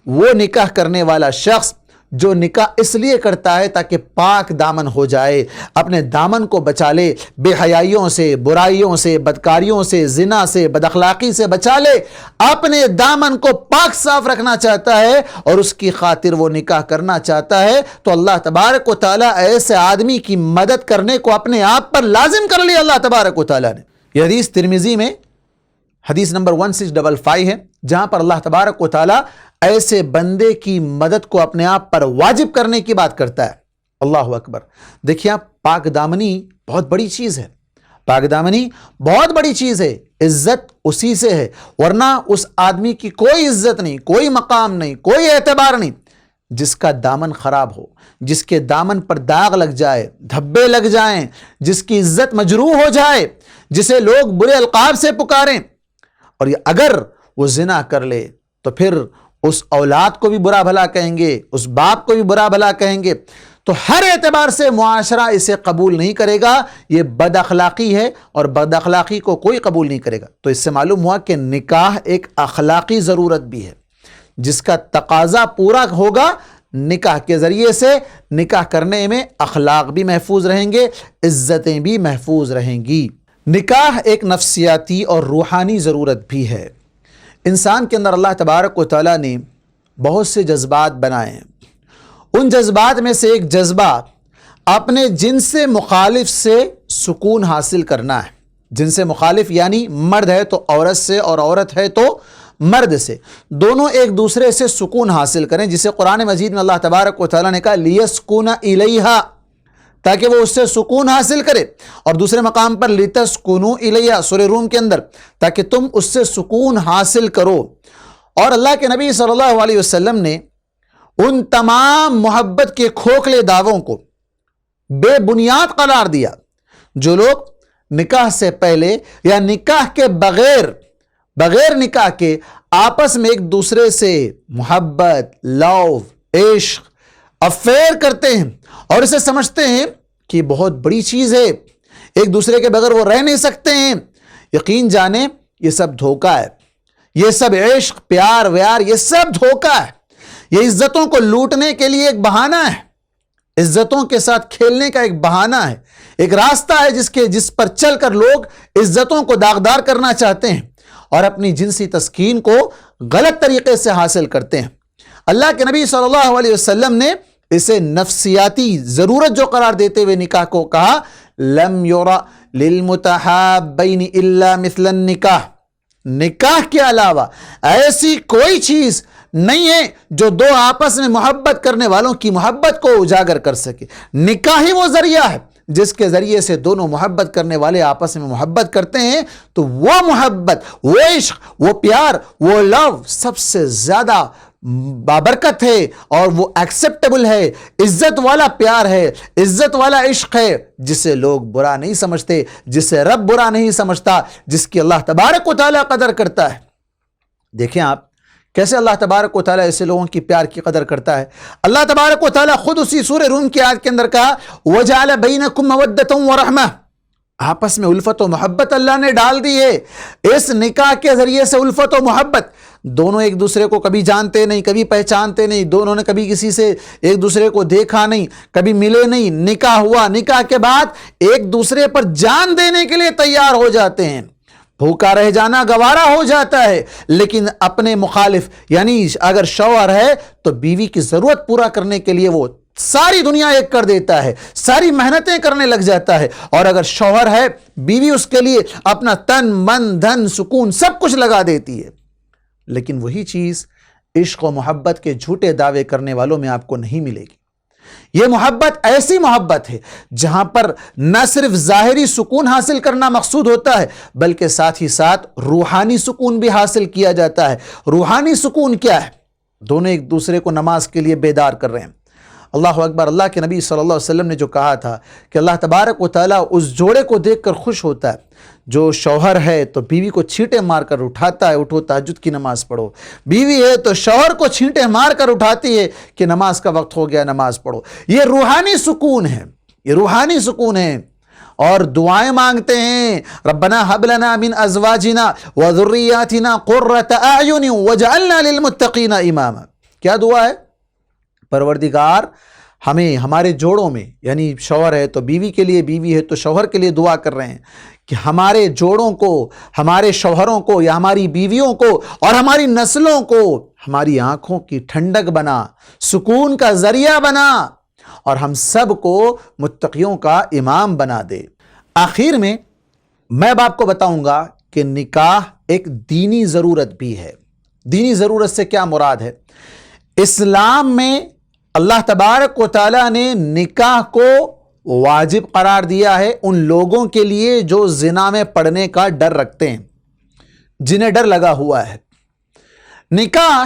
وہ نکاح کرنے والا شخص جو نکاح اس لیے کرتا ہے تاکہ پاک دامن ہو جائے، اپنے دامن کو بچا لے، بے حیائیوں سے، برائیوں سے، بدکاریوں سے، زنا سے، بد اخلاقی سے بچا لے، اپنے دامن کو پاک صاف رکھنا چاہتا ہے اور اس کی خاطر وہ نکاح کرنا چاہتا ہے، تو اللہ تبارک و تعالیٰ ایسے آدمی کی مدد کرنے کو اپنے آپ پر لازم کر لیا اللہ تبارک و تعالیٰ نے۔ یہ حدیث ترمذی میں حدیث نمبر 1655 ہے، جہاں پر اللہ تبارک و تعالیٰ ایسے بندے کی مدد کو اپنے آپ پر واجب کرنے کی بات کرتا ہے۔ اللہ اکبر۔ دیکھیے آپ، پاک دامنی بہت بڑی چیز ہے، پاک دامنی بہت بڑی چیز ہے، عزت اسی سے ہے، ورنہ اس آدمی کی کوئی عزت نہیں، کوئی مقام نہیں، کوئی اعتبار نہیں جس کا دامن خراب ہو، جس کے دامن پر داغ لگ جائے، دھبے لگ جائیں، جس کی عزت مجروح ہو جائے، جسے لوگ برے القاب سے پکاریں، اور اگر وہ زنا کر لے تو پھر اس اولاد کو بھی برا بھلا کہیں گے، اس باپ کو بھی برا بھلا کہیں گے، تو ہر اعتبار سے معاشرہ اسے قبول نہیں کرے گا، یہ بد اخلاقی ہے اور بد اخلاقی کو کوئی قبول نہیں کرے گا۔ تو اس سے معلوم ہوا کہ نکاح ایک اخلاقی ضرورت بھی ہے، جس کا تقاضا پورا ہوگا نکاح کے ذریعے سے، نکاح کرنے میں اخلاق بھی محفوظ رہیں گے، عزتیں بھی محفوظ رہیں گی۔ نکاح ایک نفسیاتی اور روحانی ضرورت بھی ہے۔ انسان کے اندر اللہ تبارک و تعالیٰ نے بہت سے جذبات بنائے ہیں، ان جذبات میں سے ایک جذبہ اپنے جنس سے مخالف سے سکون حاصل کرنا ہے۔ جنس سے مخالف یعنی مرد ہے تو عورت سے اور عورت ہے تو مرد سے، دونوں ایک دوسرے سے سکون حاصل کریں، جسے قرآن مجید میں اللہ تبارک و تعالیٰ نے کہا لِيَسْكُنَ إِلَيْهَا، تاکہ وہ اس سے سکون حاصل کرے، اور دوسرے مقام پر لِتَسْكُنُوا إِلَيْهَا سورہ روم کے اندر، تاکہ تم اس سے سکون حاصل کرو۔ اور اللہ کے نبی صلی اللہ علیہ وسلم نے ان تمام محبت کے کھوکھلے دعووں کو بے بنیاد قرار دیا جو لوگ نکاح سے پہلے یا نکاح کے بغیر نکاح کے آپس میں ایک دوسرے سے محبت، لو، عشق، افیئر کرتے ہیں اور اسے سمجھتے ہیں کہ یہ بہت بڑی چیز ہے، ایک دوسرے کے بغیر وہ رہ نہیں سکتے ہیں۔ یقین جانیں یہ سب دھوکہ ہے، یہ سب عشق، پیار ویار، یہ سب دھوکہ ہے، یہ عزتوں کو لوٹنے کے لیے ایک بہانہ ہے، عزتوں کے ساتھ کھیلنے کا ایک بہانہ ہے، ایک راستہ ہے جس پر چل کر لوگ عزتوں کو داغدار کرنا چاہتے ہیں اور اپنی جنسی تسکین کو غلط طریقے سے حاصل کرتے ہیں۔ اللہ کے نبی صلی اللہ علیہ وسلم نے اسے نفسیاتی ضرورت جو قرار دیتے ہوئے نکاح کو کہا لم یرا للمتحابین الا مثل النکاح، نکاح کے علاوہ ایسی کوئی چیز نہیں ہے جو دو آپس میں محبت کرنے والوں کی محبت کو اجاگر کر سکے۔ نکاح ہی وہ ذریعہ ہے جس کے ذریعے سے دونوں محبت کرنے والے آپس میں محبت کرتے ہیں، تو وہ محبت، وہ عشق، وہ پیار، وہ لو سب سے زیادہ بابرکت ہے، اور وہ ایکسیپٹیبل ہے، عزت والا پیار ہے، عزت والا عشق ہے، جسے لوگ برا نہیں سمجھتے، جسے رب برا نہیں سمجھتا، جس کی اللہ تبارک و تعالیٰ قدر کرتا ہے۔ دیکھیں آپ کیسے اللہ تبارک و تعالیٰ ایسے لوگوں کی پیار کی قدر کرتا ہے۔ اللہ تبارک و تعالیٰ خود اسی سورہ روم کی آیت کے اندر کہا وَجَعَلَ بَيْنَكُمْ مَوَدَّةً وَرَحْمَةً، آپس میں الفت و محبت اللہ نے ڈال دی ہے۔ اس نکاح کے ذریعے سے الفت و محبت، دونوں ایک دوسرے کو کبھی جانتے نہیں، کبھی پہچانتے نہیں، دونوں نے کبھی کسی سے ایک دوسرے کو دیکھا نہیں، کبھی ملے نہیں، نکاح ہوا، نکاح کے بعد ایک دوسرے پر جان دینے کے لیے تیار ہو جاتے ہیں، بھوکا رہ جانا گوارا ہو جاتا ہے، لیکن اپنے مخالف یعنی اگر شوہر ہے تو بیوی کی ضرورت پورا کرنے کے لیے وہ ساری دنیا ایک کر دیتا ہے، ساری محنتیں کرنے لگ جاتا ہے، اور اگر شوہر ہے بیوی اس کے لیے اپنا تن من دھن سکون سب کچھ لگا دیتی ہے۔ لیکن وہی چیز عشق و محبت کے جھوٹے دعوے کرنے والوں میں آپ کو نہیں ملے گی۔ یہ محبت ایسی محبت ہے جہاں پر نہ صرف ظاہری سکون حاصل کرنا مقصود ہوتا ہے بلکہ ساتھ ہی ساتھ روحانی سکون بھی حاصل کیا جاتا ہے۔ روحانی سکون کیا ہے؟ دونوں ایک دوسرے کو نماز کے لیے بیدار کر رہے ہیں۔ اللہ اکبر، اللہ کے نبی صلی اللہ علیہ وسلم نے جو کہا تھا کہ اللہ تبارک و تعالیٰ اس جوڑے کو دیکھ کر خوش ہوتا ہے جو شوہر ہے تو بیوی کو چھینٹے مار کر اٹھاتا ہے اٹھو تہجد کی نماز پڑھو، بیوی ہے تو شوہر کو چھینٹے مار کر اٹھاتی ہے کہ نماز کا وقت ہو گیا نماز پڑھو۔ یہ روحانی سکون ہے، یہ روحانی سکون ہے۔ اور دعائیں مانگتے ہیں ربنا هب لنا من ازواجنا وذرياتنا قرة اعین واجعلنا للمتقین اماما۔ کیا دعا ہے؟ پروردگار ہمیں ہمارے جوڑوں میں، یعنی شوہر ہے تو بیوی کے لیے، بیوی ہے تو شوہر کے لیے دعا کر رہے ہیں کہ ہمارے جوڑوں کو، ہمارے شوہروں کو یا ہماری بیویوں کو اور ہماری نسلوں کو ہماری آنکھوں کی ٹھنڈک بنا، سکون کا ذریعہ بنا، اور ہم سب کو متقیوں کا امام بنا دے۔ آخر میں میں اب آپ کو بتاؤں گا کہ نکاح ایک دینی ضرورت بھی ہے۔ دینی ضرورت سے کیا مراد ہے؟ اسلام میں اللہ تبارک و تعالیٰ نے نکاح کو واجب قرار دیا ہے ان لوگوں کے لیے جو زنا میں پڑنے کا ڈر رکھتے ہیں، جنہیں ڈر لگا ہوا ہے۔ نکاح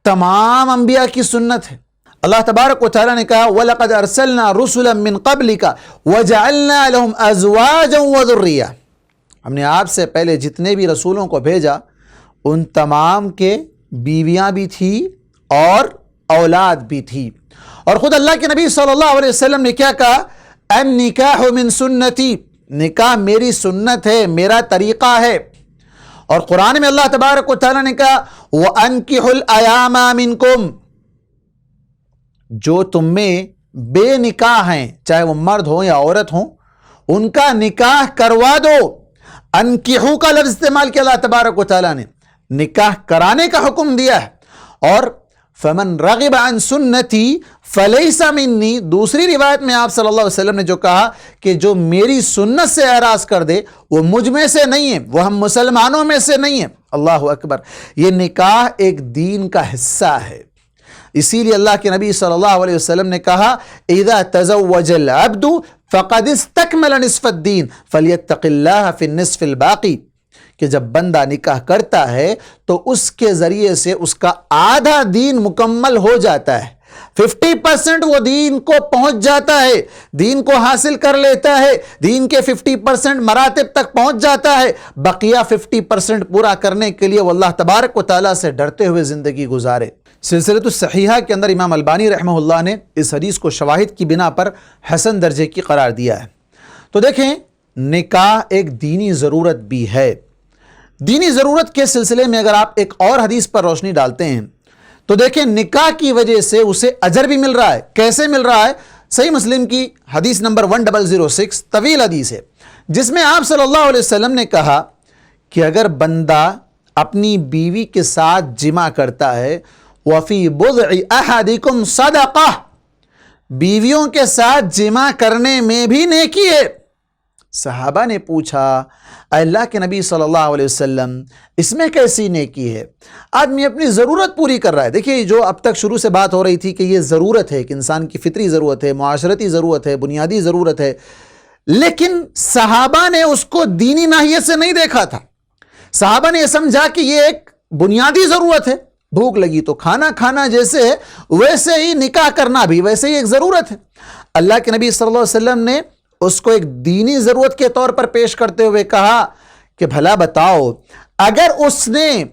تمام انبیاء کی سنت ہے۔ اللہ تبارک و تعالیٰ نے کہا وَلَقَدْ أَرْسَلْنَا رُسُلًا مِّن قَبْلِكَ وَجَعَلْنَا لَهُمْ أَزْوَاجًا وَذُرِّيَّةً، ہم نے آپ سے پہلے جتنے بھی رسولوں کو بھیجا ان تمام کے بیویاں بھی تھی اور اولاد بھی تھی۔ اور خود اللہ کے نبی صلی اللہ علیہ وسلم نے کیا کہا؟ النکاح من سنتی، نکاح میری سنت ہے، میرا طریقہ ہے۔ اور قرآن میں اللہ تبارک و تعالیٰ نے کہا وَأَنكِحُوا الْأَيَامَ مِنْكُمْ، جو تم میں بے نکاح ہیں چاہے وہ مرد ہوں یا عورت ہوں ان کا نکاح کروا دو۔ انکحو کا لفظ استعمال کیا اللہ تبارک و تعالیٰ نے، نکاح کرانے کا حکم دیا ہے۔ اور فمن رغب عن سنتی فلیس منی، دوسری روایت میں آپ صلی اللہ علیہ وسلم نے جو کہا کہ جو میری سنت سے اعراض کر دے وہ مجھ میں سے نہیں ہے، وہ ہم مسلمانوں میں سے نہیں ہے۔ اللہ اکبر، یہ نکاح ایک دین کا حصہ ہے۔ اسی لیے اللہ کے نبی صلی اللہ علیہ وسلم نے کہا اذا تزوج العبد فقد استکمل نصف الدین فلیتق اللہ فی النصف الباقی، کہ جب بندہ نکاح کرتا ہے تو اس کے ذریعے سے اس کا آدھا دین مکمل ہو جاتا ہے، 50% وہ دین کو پہنچ جاتا ہے، دین کو حاصل کر لیتا ہے، دین کے 50% مراتب تک پہنچ جاتا ہے، بقیہ 50% پورا کرنے کے لیے وہ اللہ تبارک و تعالیٰ سے ڈرتے ہوئے زندگی گزارے۔ سلسلۃ الصحیحہ کے اندر امام البانی رحمہ اللہ نے اس حدیث کو شواہد کی بنا پر حسن درجے کی قرار دیا ہے۔ تو دیکھیں نکاح ایک دینی ضرورت بھی ہے۔ دینی ضرورت کے سلسلے میں اگر آپ ایک اور حدیث پر روشنی ڈالتے ہیں تو دیکھیں نکاح کی وجہ سے اسے اجر بھی مل رہا ہے۔ کیسے مل رہا ہے؟ صحیح مسلم کی حدیث نمبر 1006 طویل حدیث ہے جس میں آپ صلی اللہ علیہ وسلم نے کہا کہ اگر بندہ اپنی بیوی کے ساتھ جمع کرتا ہے وَفِي بُضْعِ أَحَدِكُمْ صَدَقَةٌ، بیویوں کے ساتھ جمع کرنے میں بھی نیکی ہے۔ صحابہ نے پوچھا اللہ کے نبی صلی اللہ علیہ وسلم اس میں کیسی نیکی ہے؟ آدمی اپنی ضرورت پوری کر رہا ہے. دیکھیے جو اب تک شروع سے بات ہو رہی تھی کہ یہ ضرورت ہے کہ انسان کی فطری ضرورت ہے, معاشرتی ضرورت ہے, بنیادی ضرورت ہے, لیکن صحابہ نے اس کو دینی ناحیت سے نہیں دیکھا تھا. صحابہ نے یہ سمجھا کہ یہ ایک بنیادی ضرورت ہے, بھوک لگی تو کھانا کھانا جیسے ہے ویسے ہی نکاح کرنا بھی ویسے ہی ایک ضرورت ہے. اللہ کے نبی صلی اللہ علیہ وسلم نے اس کو ایک دینی ضرورت کے طور پر پیش کرتے ہوئے کہا کہ بھلا بتاؤ اگر اس نے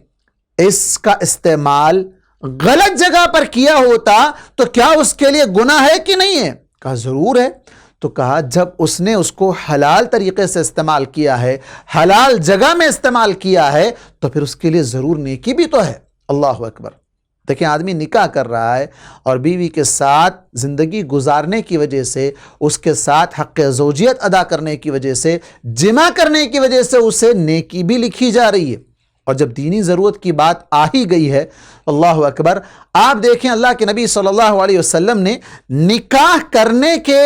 اس کا استعمال غلط جگہ پر کیا ہوتا تو کیا اس کے لیے گناہ ہے کہ نہیں ہے؟ کہا ضرور ہے. تو کہا جب اس نے اس کو حلال طریقے سے استعمال کیا ہے, حلال جگہ میں استعمال کیا ہے, تو پھر اس کے لیے ضرور نیکی بھی تو ہے. اللہ اکبر. دیکھیں آدمی نکاح کر رہا ہے اور بیوی کے ساتھ زندگی گزارنے کی وجہ سے, اس کے ساتھ حق زوجیت ادا کرنے کی وجہ سے, جمع کرنے کی وجہ سے اسے نیکی بھی لکھی جا رہی ہے. اور جب دینی ضرورت کی بات آ ہی گئی ہے, اللہ اکبر, آپ دیکھیں اللہ کے نبی صلی اللہ علیہ وسلم نے نکاح کرنے کے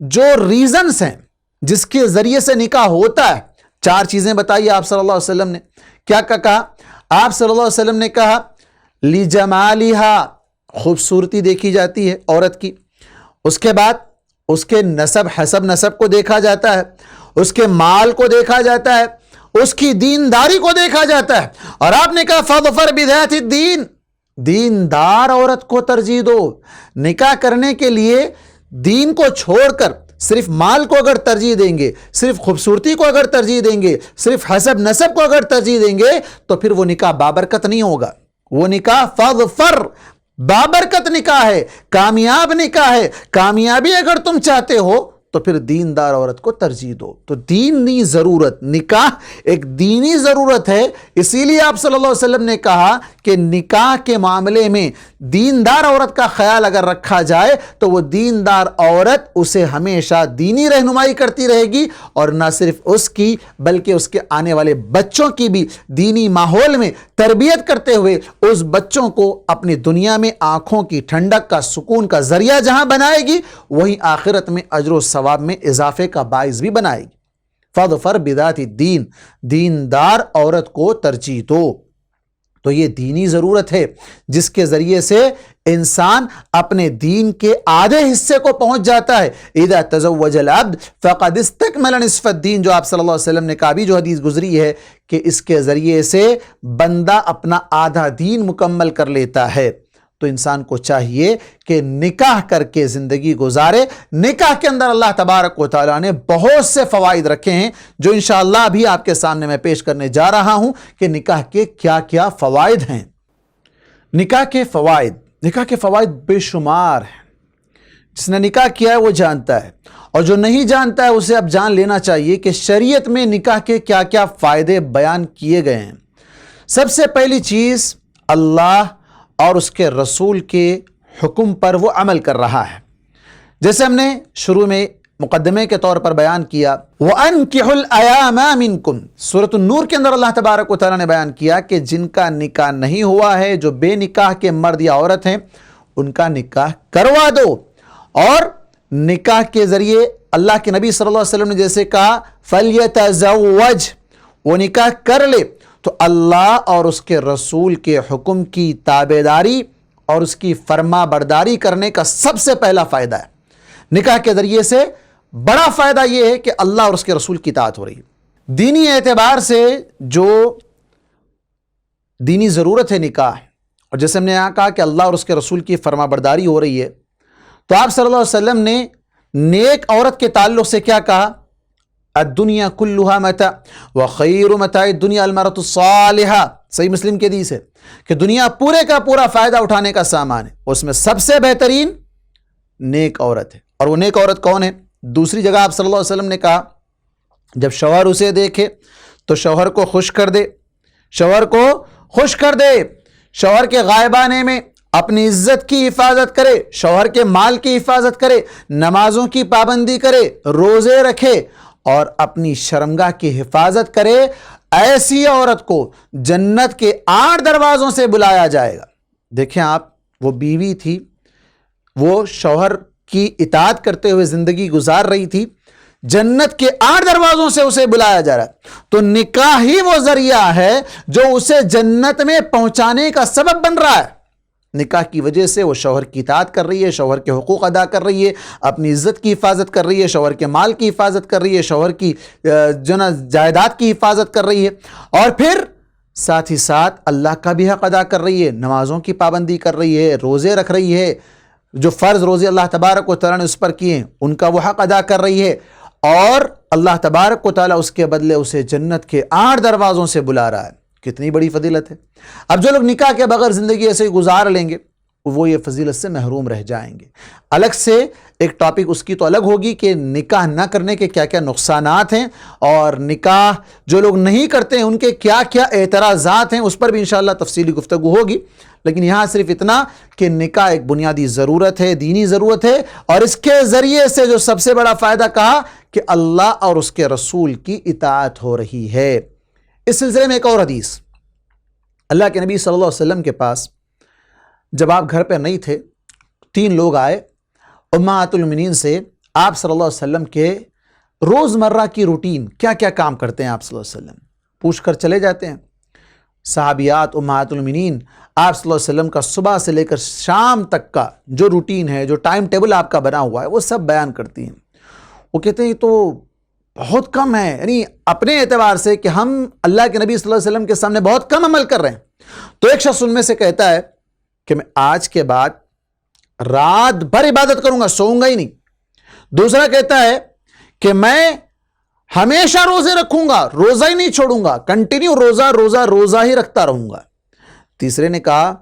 جو ریزنز ہیں جس کے ذریعے سے نکاح ہوتا ہے, 4 چیزیں بتائیے آپ صلی اللہ علیہ وسلم نے. کیا کہا آپ صلی اللہ علیہ وسلم نے؟ کہا لِجَمَالِهَا, خوبصورتی دیکھی جاتی ہے عورت کی. اس کے بعد اس کے نسب حسب نسب کو دیکھا جاتا ہے, اس کے مال کو دیکھا جاتا ہے, اس کی دینداری کو دیکھا جاتا ہے. اور آپ نے کہا فَاظْفَرْ بِذَاتِ الدِّينِ, دیندار عورت کو ترجیح دو. نکاح کرنے کے لیے دین کو چھوڑ کر صرف مال کو اگر ترجیح دیں گے, صرف خوبصورتی کو اگر ترجیح دیں گے, صرف حسب نسب کو اگر ترجیح دیں گے, تو پھر وہ نکاح بابرکت نہیں ہوگا. وہ نکاح فَاظْفَرْ, بابرکت نکاح ہے, کامیاب نکاح ہے. کامیابی اگر تم چاہتے ہو تو پھر دیندار عورت کو ترجیح دو. تو دینی ضرورت, نکاح ایک دینی ضرورت ہے. اسی لیے آپ صلی اللہ علیہ وسلم نے کہا کہ نکاح کے معاملے میں دیندار عورت کا خیال اگر رکھا جائے تو وہ دیندار عورت اسے ہمیشہ دینی رہنمائی کرتی رہے گی, اور نہ صرف اس کی بلکہ اس کے آنے والے بچوں کی بھی دینی ماحول میں تربیت کرتے ہوئے اس بچوں کو اپنی دنیا میں آنکھوں کی ٹھنڈک کا, سکون کا ذریعہ جہاں بنائے گی, وہیں آخرت میں اجر و ثواب میں اضافے کا باعث بھی بنائے گی. فَاظْفَرْ بِذَاتِ الدِّينِ, دیندار عورت کو ترجیح دو. تو یہ دینی ضرورت ہے جس کے ذریعے سے انسان اپنے دین کے آدھے حصے کو پہنچ جاتا ہے. اذا تزوج العبد فقد استکمل نصف الدین, جو آپ صلی اللہ علیہ وسلم نے کہا بھی, جو حدیث گزری ہے کہ اس کے ذریعے سے بندہ اپنا آدھا دین مکمل کر لیتا ہے. تو انسان کو چاہیے کہ نکاح کر کے زندگی گزارے. نکاح کے اندر اللہ تبارک و تعالیٰ نے بہت سے فوائد رکھے ہیں جو انشاءاللہ ابھی آپ کے سامنے میں پیش کرنے جا رہا ہوں کہ نکاح کے کیا کیا فوائد ہیں. نکاح کے فوائد بے شمار ہیں. جس نے نکاح کیا ہے وہ جانتا ہے, اور جو نہیں جانتا ہے اسے اب جان لینا چاہیے کہ شریعت میں نکاح کے کیا کیا فائدے بیان کیے گئے ہیں. سب سے پہلی چیز, اللہ اور اس کے رسول کے حکم پر وہ عمل کر رہا ہے. جیسے ہم نے شروع میں مقدمے کے طور پر بیان کیا, وَأَنْكِحُ الْأَيَامَ مِنْكُمْ, سورۃ النور کے اندر اللہ تبارک و تعالیٰ نے بیان کیا کہ جن کا نکاح نہیں ہوا ہے, جو بے نکاح کے مرد یا عورت ہیں, ان کا نکاح کروا دو. اور نکاح کے ذریعے اللہ کے نبی صلی اللہ علیہ وسلم نے جیسے کہا فَلْيَتَزَوَّجْ, وہ نکاح کر لے. تو اللہ اور اس کے رسول کے حکم کی تابعداری اور اس کی فرما برداری کرنے کا سب سے پہلا فائدہ ہے. نکاح کے ذریعے سے بڑا فائدہ یہ ہے کہ اللہ اور اس کے رسول کی اطاعت ہو رہی ہے. دینی اعتبار سے جو دینی ضرورت ہے نکاح, اور جیسے ہم نے یہاں کہا کہ اللہ اور اس کے رسول کی فرما برداری ہو رہی ہے, تو آپ صلی اللہ علیہ وسلم نے نیک عورت کے تعلق سے کیا کہا؟ الدنیا کلها متاع وخیر متاع الدنیا المرأة الصالحہ. صحیح مسلم کی حدیث ہے کہ دنیا پورے کا پورا فائدہ اٹھانے کا سامان ہے, اس میں سب سے بہترین نیک عورت ہے. اور وہ نیک عورت کون ہے؟ دوسری جگہ آپ صلی اللہ علیہ وسلم نے کہا جب شوہر اسے دیکھے تو شوہر کو خوش کر دے, شوہر کو خوش کر دے, شوہر کے غائب آنے میں اپنی عزت کی حفاظت کرے, شوہر کے مال کی حفاظت کرے, نمازوں کی پابندی کرے, روزے رکھے اور اپنی شرمگاہ کی حفاظت کرے. ایسی عورت کو جنت کے 8 دروازوں سے بلایا جائے گا. دیکھیں آپ, وہ بیوی تھی, وہ شوہر کی اطاعت کرتے ہوئے زندگی گزار رہی تھی. جنت کے 8 دروازوں سے اسے بلایا جا رہا ہے. تو نکاح ہی وہ ذریعہ ہے جو اسے جنت میں پہنچانے کا سبب بن رہا ہے. نکاح کی وجہ سے وہ شوہر کی اطاعت کر رہی ہے، شوہر کے حقوق ادا کر رہی ہے، اپنی عزت کی حفاظت کر رہی ہے، شوہر کے مال کی حفاظت کر رہی ہے، شوہر کی جائیداد کی حفاظت کر رہی ہے، اور پھر ساتھ ہی ساتھ اللہ کا بھی حق ادا کر رہی ہے، نمازوں کی پابندی کر رہی ہے، روزے رکھ رہی ہے، جو فرض روزے اللہ تبارک و تعالیٰ نے اس پر کیے ان کا وہ حق ادا کر رہی ہے، اور اللہ تبارک و تعالیٰ اس کے بدلے اسے جنت کے 8 دروازوں سے بلا رہا ہے. کتنی بڑی فضیلت ہے. اب جو لوگ نکاح کے بغیر زندگی ایسے ہی گزار لیں گے وہ یہ فضیلت سے محروم رہ جائیں گے. الگ سے ایک ٹاپک اس کی تو الگ ہوگی کہ نکاح نہ کرنے کے کیا کیا نقصانات ہیں، اور نکاح جو لوگ نہیں کرتے ہیں ان کے کیا کیا اعتراضات ہیں، اس پر بھی انشاءاللہ تفصیلی گفتگو ہوگی. لیکن یہاں صرف اتنا کہ نکاح ایک بنیادی ضرورت ہے، دینی ضرورت ہے، اور اس کے ذریعے سے جو سب سے بڑا فائدہ کہا کہ اللہ اور اس کے رسول کی اطاعت ہو رہی ہے. اس سلسلے میں ایک اور حدیث، اللہ کے نبی صلی اللہ علیہ وسلم کے پاس جب آپ گھر پہ نہیں تھے 3 لوگ آئے امہات المؤمنین سے آپ صلی اللہ علیہ وسلم کے روزمرہ کی روٹین کیا کیا کام کرتے ہیں آپ صلی اللہ علیہ وسلم پوچھ کر چلے جاتے ہیں. صحابیات امہات المؤمنین آپ صلی اللہ علیہ وسلم کا صبح سے لے کر شام تک کا جو روٹین ہے، جو ٹائم ٹیبل آپ کا بنا ہوا ہے، وہ سب بیان کرتی ہیں. وہ کہتے ہیں تو بہت کم ہے، یعنی اپنے اعتبار سے کہ ہم اللہ کے نبی صلی اللہ علیہ وسلم کے سامنے بہت کم عمل کر رہے ہیں. تو ایک شخص ان میں سے کہتا ہے کہ میں آج کے بعد رات بھر عبادت کروں گا، سوؤں گا ہی نہیں. دوسرا کہتا ہے کہ میں ہمیشہ روزے رکھوں گا، روزہ ہی نہیں چھوڑوں گا، کنٹینیو روزہ ہی رکھتا رہوں گا. تیسرے نے کہا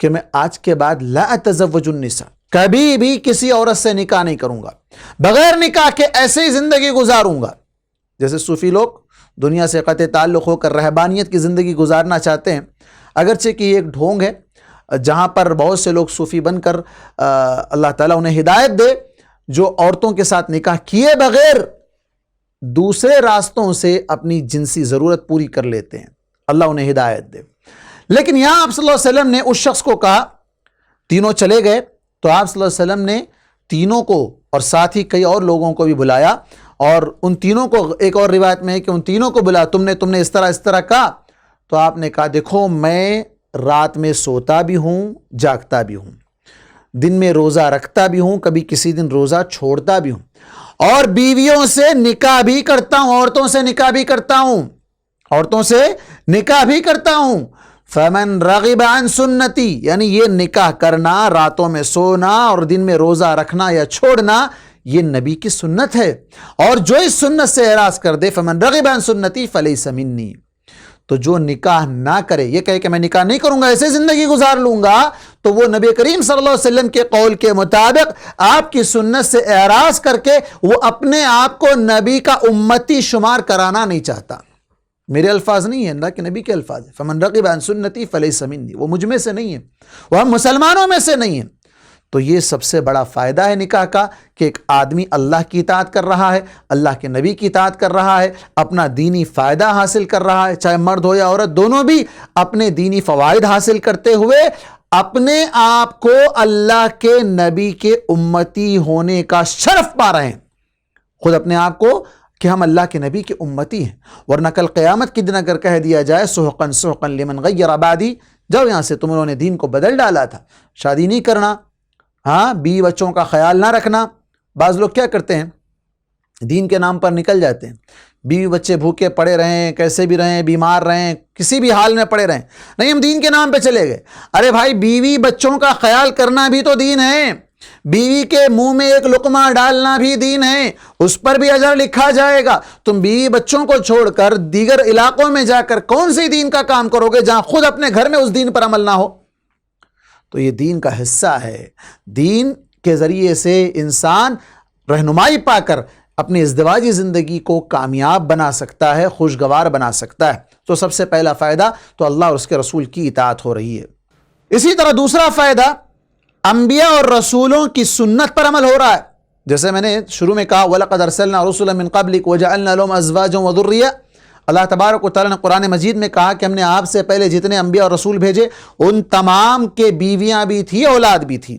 کہ میں آج کے بعد لا اتزوج النساء، کبھی بھی کسی عورت سے نکاح نہیں کروں گا، بغیر نکاح کے ایسے ہی زندگی گزاروں گا. جیسے صوفی لوگ دنیا سے قطع تعلق ہو کر رہبانیت کی زندگی گزارنا چاہتے ہیں، اگرچہ کہ یہ ایک ڈھونگ ہے جہاں پر بہت سے لوگ صوفی بن کر اللہ تعالیٰ انہیں ہدایت دے، جو عورتوں کے ساتھ نکاح کیے بغیر دوسرے راستوں سے اپنی جنسی ضرورت پوری کر لیتے ہیں، اللہ انہیں ہدایت دے. لیکن یہاں آپ صلی اللہ علیہ وسلم نے اس شخص کو کہا، تینوں چلے گئے تو آپ صلی اللہ علیہ وسلم نے تینوں کو اور ساتھ ہی کئی اور لوگوں کو بھی بلایا، اور ان تینوں کو ایک اور روایت میں ہے کہ ان تینوں کو بلا، تم نے اس طرح کہا. تو آپ نے کہا دیکھو میں رات میں سوتا بھی ہوں، جاگتا بھی ہوں، دن میں روزہ رکھتا بھی ہوں، کبھی کسی دن روزہ چھوڑتا بھی ہوں، اور بیویوں سے نکاح بھی کرتا ہوں، عورتوں سے نکاح بھی کرتا ہوں. فمن رغب عن سنتی، یعنی یہ نکاح کرنا، راتوں میں سونا اور دن میں روزہ رکھنا یا چھوڑنا، یہ نبی کی سنت ہے، اور جو اس سنت سے اعراض کر دے فمن رغب عن سنتی فلیس منی، تو جو نکاح نہ کرے، یہ کہے کہ میں نکاح نہیں کروں گا ایسے زندگی گزار لوں گا، تو وہ نبی کریم صلی اللہ علیہ وسلم کے قول کے مطابق آپ کی سنت سے اعراض کر کے وہ اپنے آپ کو نبی کا امتی شمار کرانا نہیں چاہتا. میرے الفاظ نہیں ہیں، اللہ کے نبی کے الفاظ ہیں، فمن رغب عن سنتی فلیس منی، وہ مجھ میں سے نہیں ہے، وہ ہم مسلمانوں میں سے نہیں ہیں. تو یہ سب سے بڑا فائدہ ہے نکاح کا کہ ایک آدمی اللہ کی اطاعت کر رہا ہے، اللہ کے نبی کی اطاعت کر رہا ہے، اپنا دینی فائدہ حاصل کر رہا ہے، چاہے مرد ہو یا عورت، دونوں بھی اپنے دینی فوائد حاصل کرتے ہوئے اپنے آپ کو اللہ کے نبی کے امتی ہونے کا شرف پا رہے ہیں. خود اپنے آپ کو کہ ہم اللہ کے نبی کے امتی ہیں، ورنہ کل قیامت کی دن اگر کہہ دیا جائے سحقا سحقا لمن غیر بعدی، جاؤ یہاں سے، تم انہوں نے دین کو بدل ڈالا تھا، شادی نہیں کرنا، ہاں بیوی بچوں کا خیال نہ رکھنا. بعض لوگ کیا کرتے ہیں، دین کے نام پر نکل جاتے ہیں، بیوی بچے بھوکے پڑے رہیں، کیسے بھی رہیں، بیمار رہیں، کسی بھی حال میں پڑے رہیں، نہیں ہم دین کے نام پہ چلے گئے. ارے بھائی بیوی بچوں کا خیال کرنا بھی تو دین ہے، بیوی کے منہ میں ایک لقمہ ڈالنا بھی دین ہے، اس پر بھی اجر لکھا جائے گا. تم بیوی بچوں کو چھوڑ کر دیگر علاقوں میں جا کر کون سی دین کا کام کرو گے جہاں خود اپنے گھر میں اس دین پر عمل نہ ہو؟ تو یہ دین کا حصہ ہے. دین کے ذریعے سے انسان رہنمائی پا کر اپنی ازدواجی زندگی کو کامیاب بنا سکتا ہے، خوشگوار بنا سکتا ہے. تو سب سے پہلا فائدہ تو اللہ اور اس کے رسول کی اطاعت ہو رہی ہے. اسی طرح دوسرا فائدہ انبیاء اور رسولوں کی سنت پر عمل ہو رہا ہے. جیسے میں نے شروع میں کہا وَلَقَدْ أَرْسَلْنَا رُسُلًا مِّن قَبْلِكَ وَجَعَلْنَا لَهُمْ أَزْوَاجًا وَذُرِّيَّةً. اللہ تبارک و تعالیٰ نے قرآن مجید میں کہا کہ ہم نے آپ سے پہلے جتنے انبیاء اور رسول بھیجے ان تمام کے بیویاں بھی تھی، اولاد بھی تھی.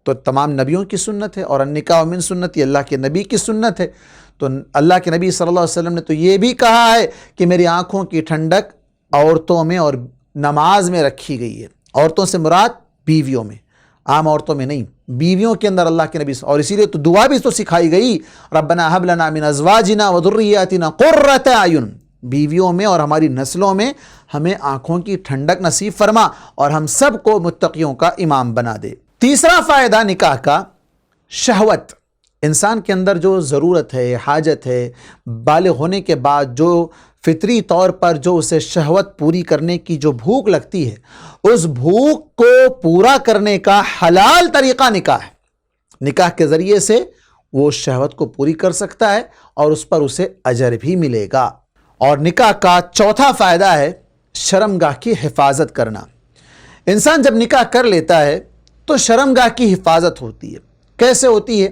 تو تمام نبیوں کی سنت ہے، اور النکاح من سنتی، اللہ کے نبی کی سنت ہے. تو اللہ کے نبی صلی اللہ علیہ وسلم نے تو یہ بھی کہا ہے کہ میری آنکھوں کی ٹھنڈک عورتوں میں اور نماز میں رکھی گئی ہے. عورتوں سے مراد بیویوں میں، عام عورتوں میں نہیں، بیویوں کے اندر اللہ کے نبی، اور اسی لیے تو دعا بھی تو سکھائی گئی، ربنا ھب لنا من ازواجنا وذریاتنا قرۃ اعین، بیویوں میں اور ہماری نسلوں میں ہمیں آنکھوں کی ٹھنڈک نصیب فرما اور ہم سب کو متقیوں کا امام بنا دے. تیسرا فائدہ نکاح کا، شہوت. انسان کے اندر جو ضرورت ہے، حاجت ہے، بالغ ہونے کے بعد جو فطری طور پر جو اسے شہوت پوری کرنے کی جو بھوک لگتی ہے، اس بھوک کو پورا کرنے کا حلال طریقہ نکاح ہے. نکاح کے ذریعے سے وہ شہوت کو پوری کر سکتا ہے اور اس پر اسے اجر بھی ملے گا. اور نکاح کا چوتھا فائدہ ہے شرمگاہ کی حفاظت کرنا. انسان جب نکاح کر لیتا ہے تو شرمگاہ کی حفاظت ہوتی ہے. کیسے ہوتی ہے؟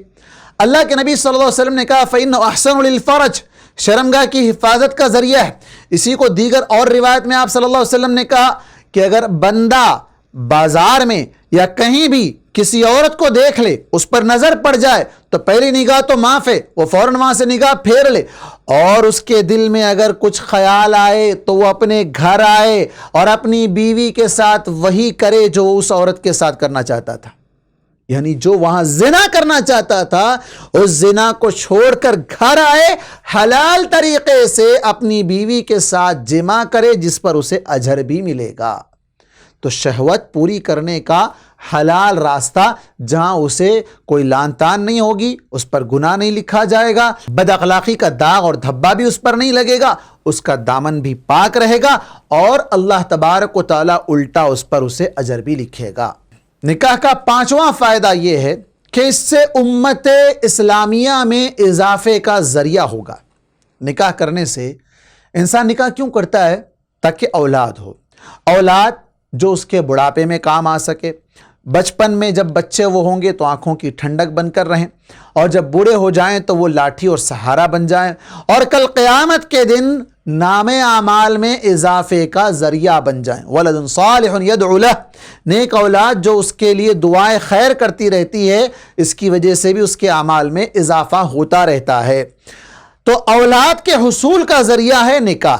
اللہ کے نبی صلی اللہ علیہ وسلم نے کہا فَإِنَّ أَحْسَنُ لِلْفَرَجِ، شرمگاہ کی حفاظت کا ذریعہ ہے. اسی کو دیگر اور روایت میں آپ صلی اللہ علیہ وسلم نے کہا کہ اگر بندہ بازار میں یا کہیں بھی کسی عورت کو دیکھ لے، اس پر نظر پڑ جائے تو پہلی نگاہ تو معاف ہے، وہ فوراً وہاں سے نگاہ پھیر لے، اور اس کے دل میں اگر کچھ خیال آئے تو وہ اپنے گھر آئے اور اپنی بیوی کے ساتھ وہی کرے جو اس عورت کے ساتھ کرنا چاہتا تھا. یعنی جو وہاں زنا کرنا چاہتا تھا اس زنا کو چھوڑ کر گھر آئے، حلال طریقے سے اپنی بیوی کے ساتھ جمع کرے جس پر اسے اجر بھی ملے گا. تو شہوت پوری کرنے کا حلال راستہ، جہاں اسے کوئی لان تان نہیں ہوگی، اس پر گناہ نہیں لکھا جائے گا، بد اخلاقی کا داغ اور دھبا بھی اس پر نہیں لگے گا، اس کا دامن بھی پاک رہے گا اور اللہ تبارک و تعالیٰ الٹا اس پر اسے اجر بھی لکھے گا. نکاح کا پانچواں فائدہ یہ ہے کہ اس سے امت اسلامیہ میں اضافے کا ذریعہ ہوگا. نکاح کرنے سے انسان نکاح کیوں کرتا ہے؟ تاکہ اولاد ہو، اولاد جو اس کے بڑھاپے میں کام آ سکے. بچپن میں جب بچے وہ ہوں گے تو آنکھوں کی ٹھنڈک بن کر رہیں، اور جب بوڑھے ہو جائیں تو وہ لاٹھی اور سہارا بن جائیں، اور کل قیامت کے دن نام اعمال میں اضافے کا ذریعہ بن جائیں. ولد صالح يدعو له، نیک اولاد جو اس کے لیے دعائیں خیر کرتی رہتی ہے، اس کی وجہ سے بھی اس کے اعمال میں اضافہ ہوتا رہتا ہے. تو اولاد کے حصول کا ذریعہ ہے نکاح،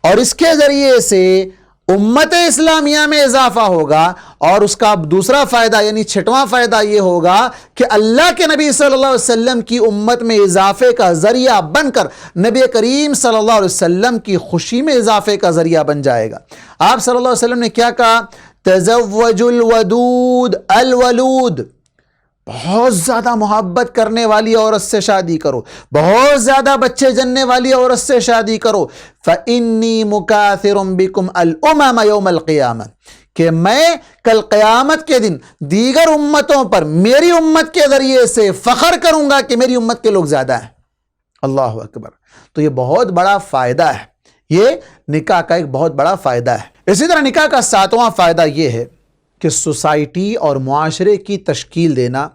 اور اس کے ذریعے سے امت اسلامیہ میں اضافہ ہوگا. اور اس کا دوسرا فائدہ یعنی چھٹواں فائدہ یہ ہوگا کہ اللہ کے نبی صلی اللہ علیہ وسلم کی امت میں اضافے کا ذریعہ بن کر نبی کریم صلی اللہ علیہ وسلم کی خوشی میں اضافے کا ذریعہ بن جائے گا. آپ صلی اللہ علیہ وسلم نے کیا کہا؟ تزوج الودود الولود، بہت زیادہ محبت کرنے والی عورت سے شادی کرو، بہت زیادہ بچے جننے والی عورت سے شادی کرو. فَإِنِّي مُكَاثِرٌ بِكُمْ الْأُمَمَ يَوْمَ الْقِيَامَةِ، کہ میں کل قیامت کے دن دیگر امتوں پر میری امت کے ذریعے سے فخر کروں گا کہ میری امت کے لوگ زیادہ ہیں. اللہ اکبر. تو یہ بہت بڑا فائدہ ہے، یہ نکاح کا ایک بہت بڑا فائدہ ہے. اسی طرح نکاح کا ساتواں فائدہ یہ ہے کہ سوسائٹی اور معاشرے کی تشکیل دینا،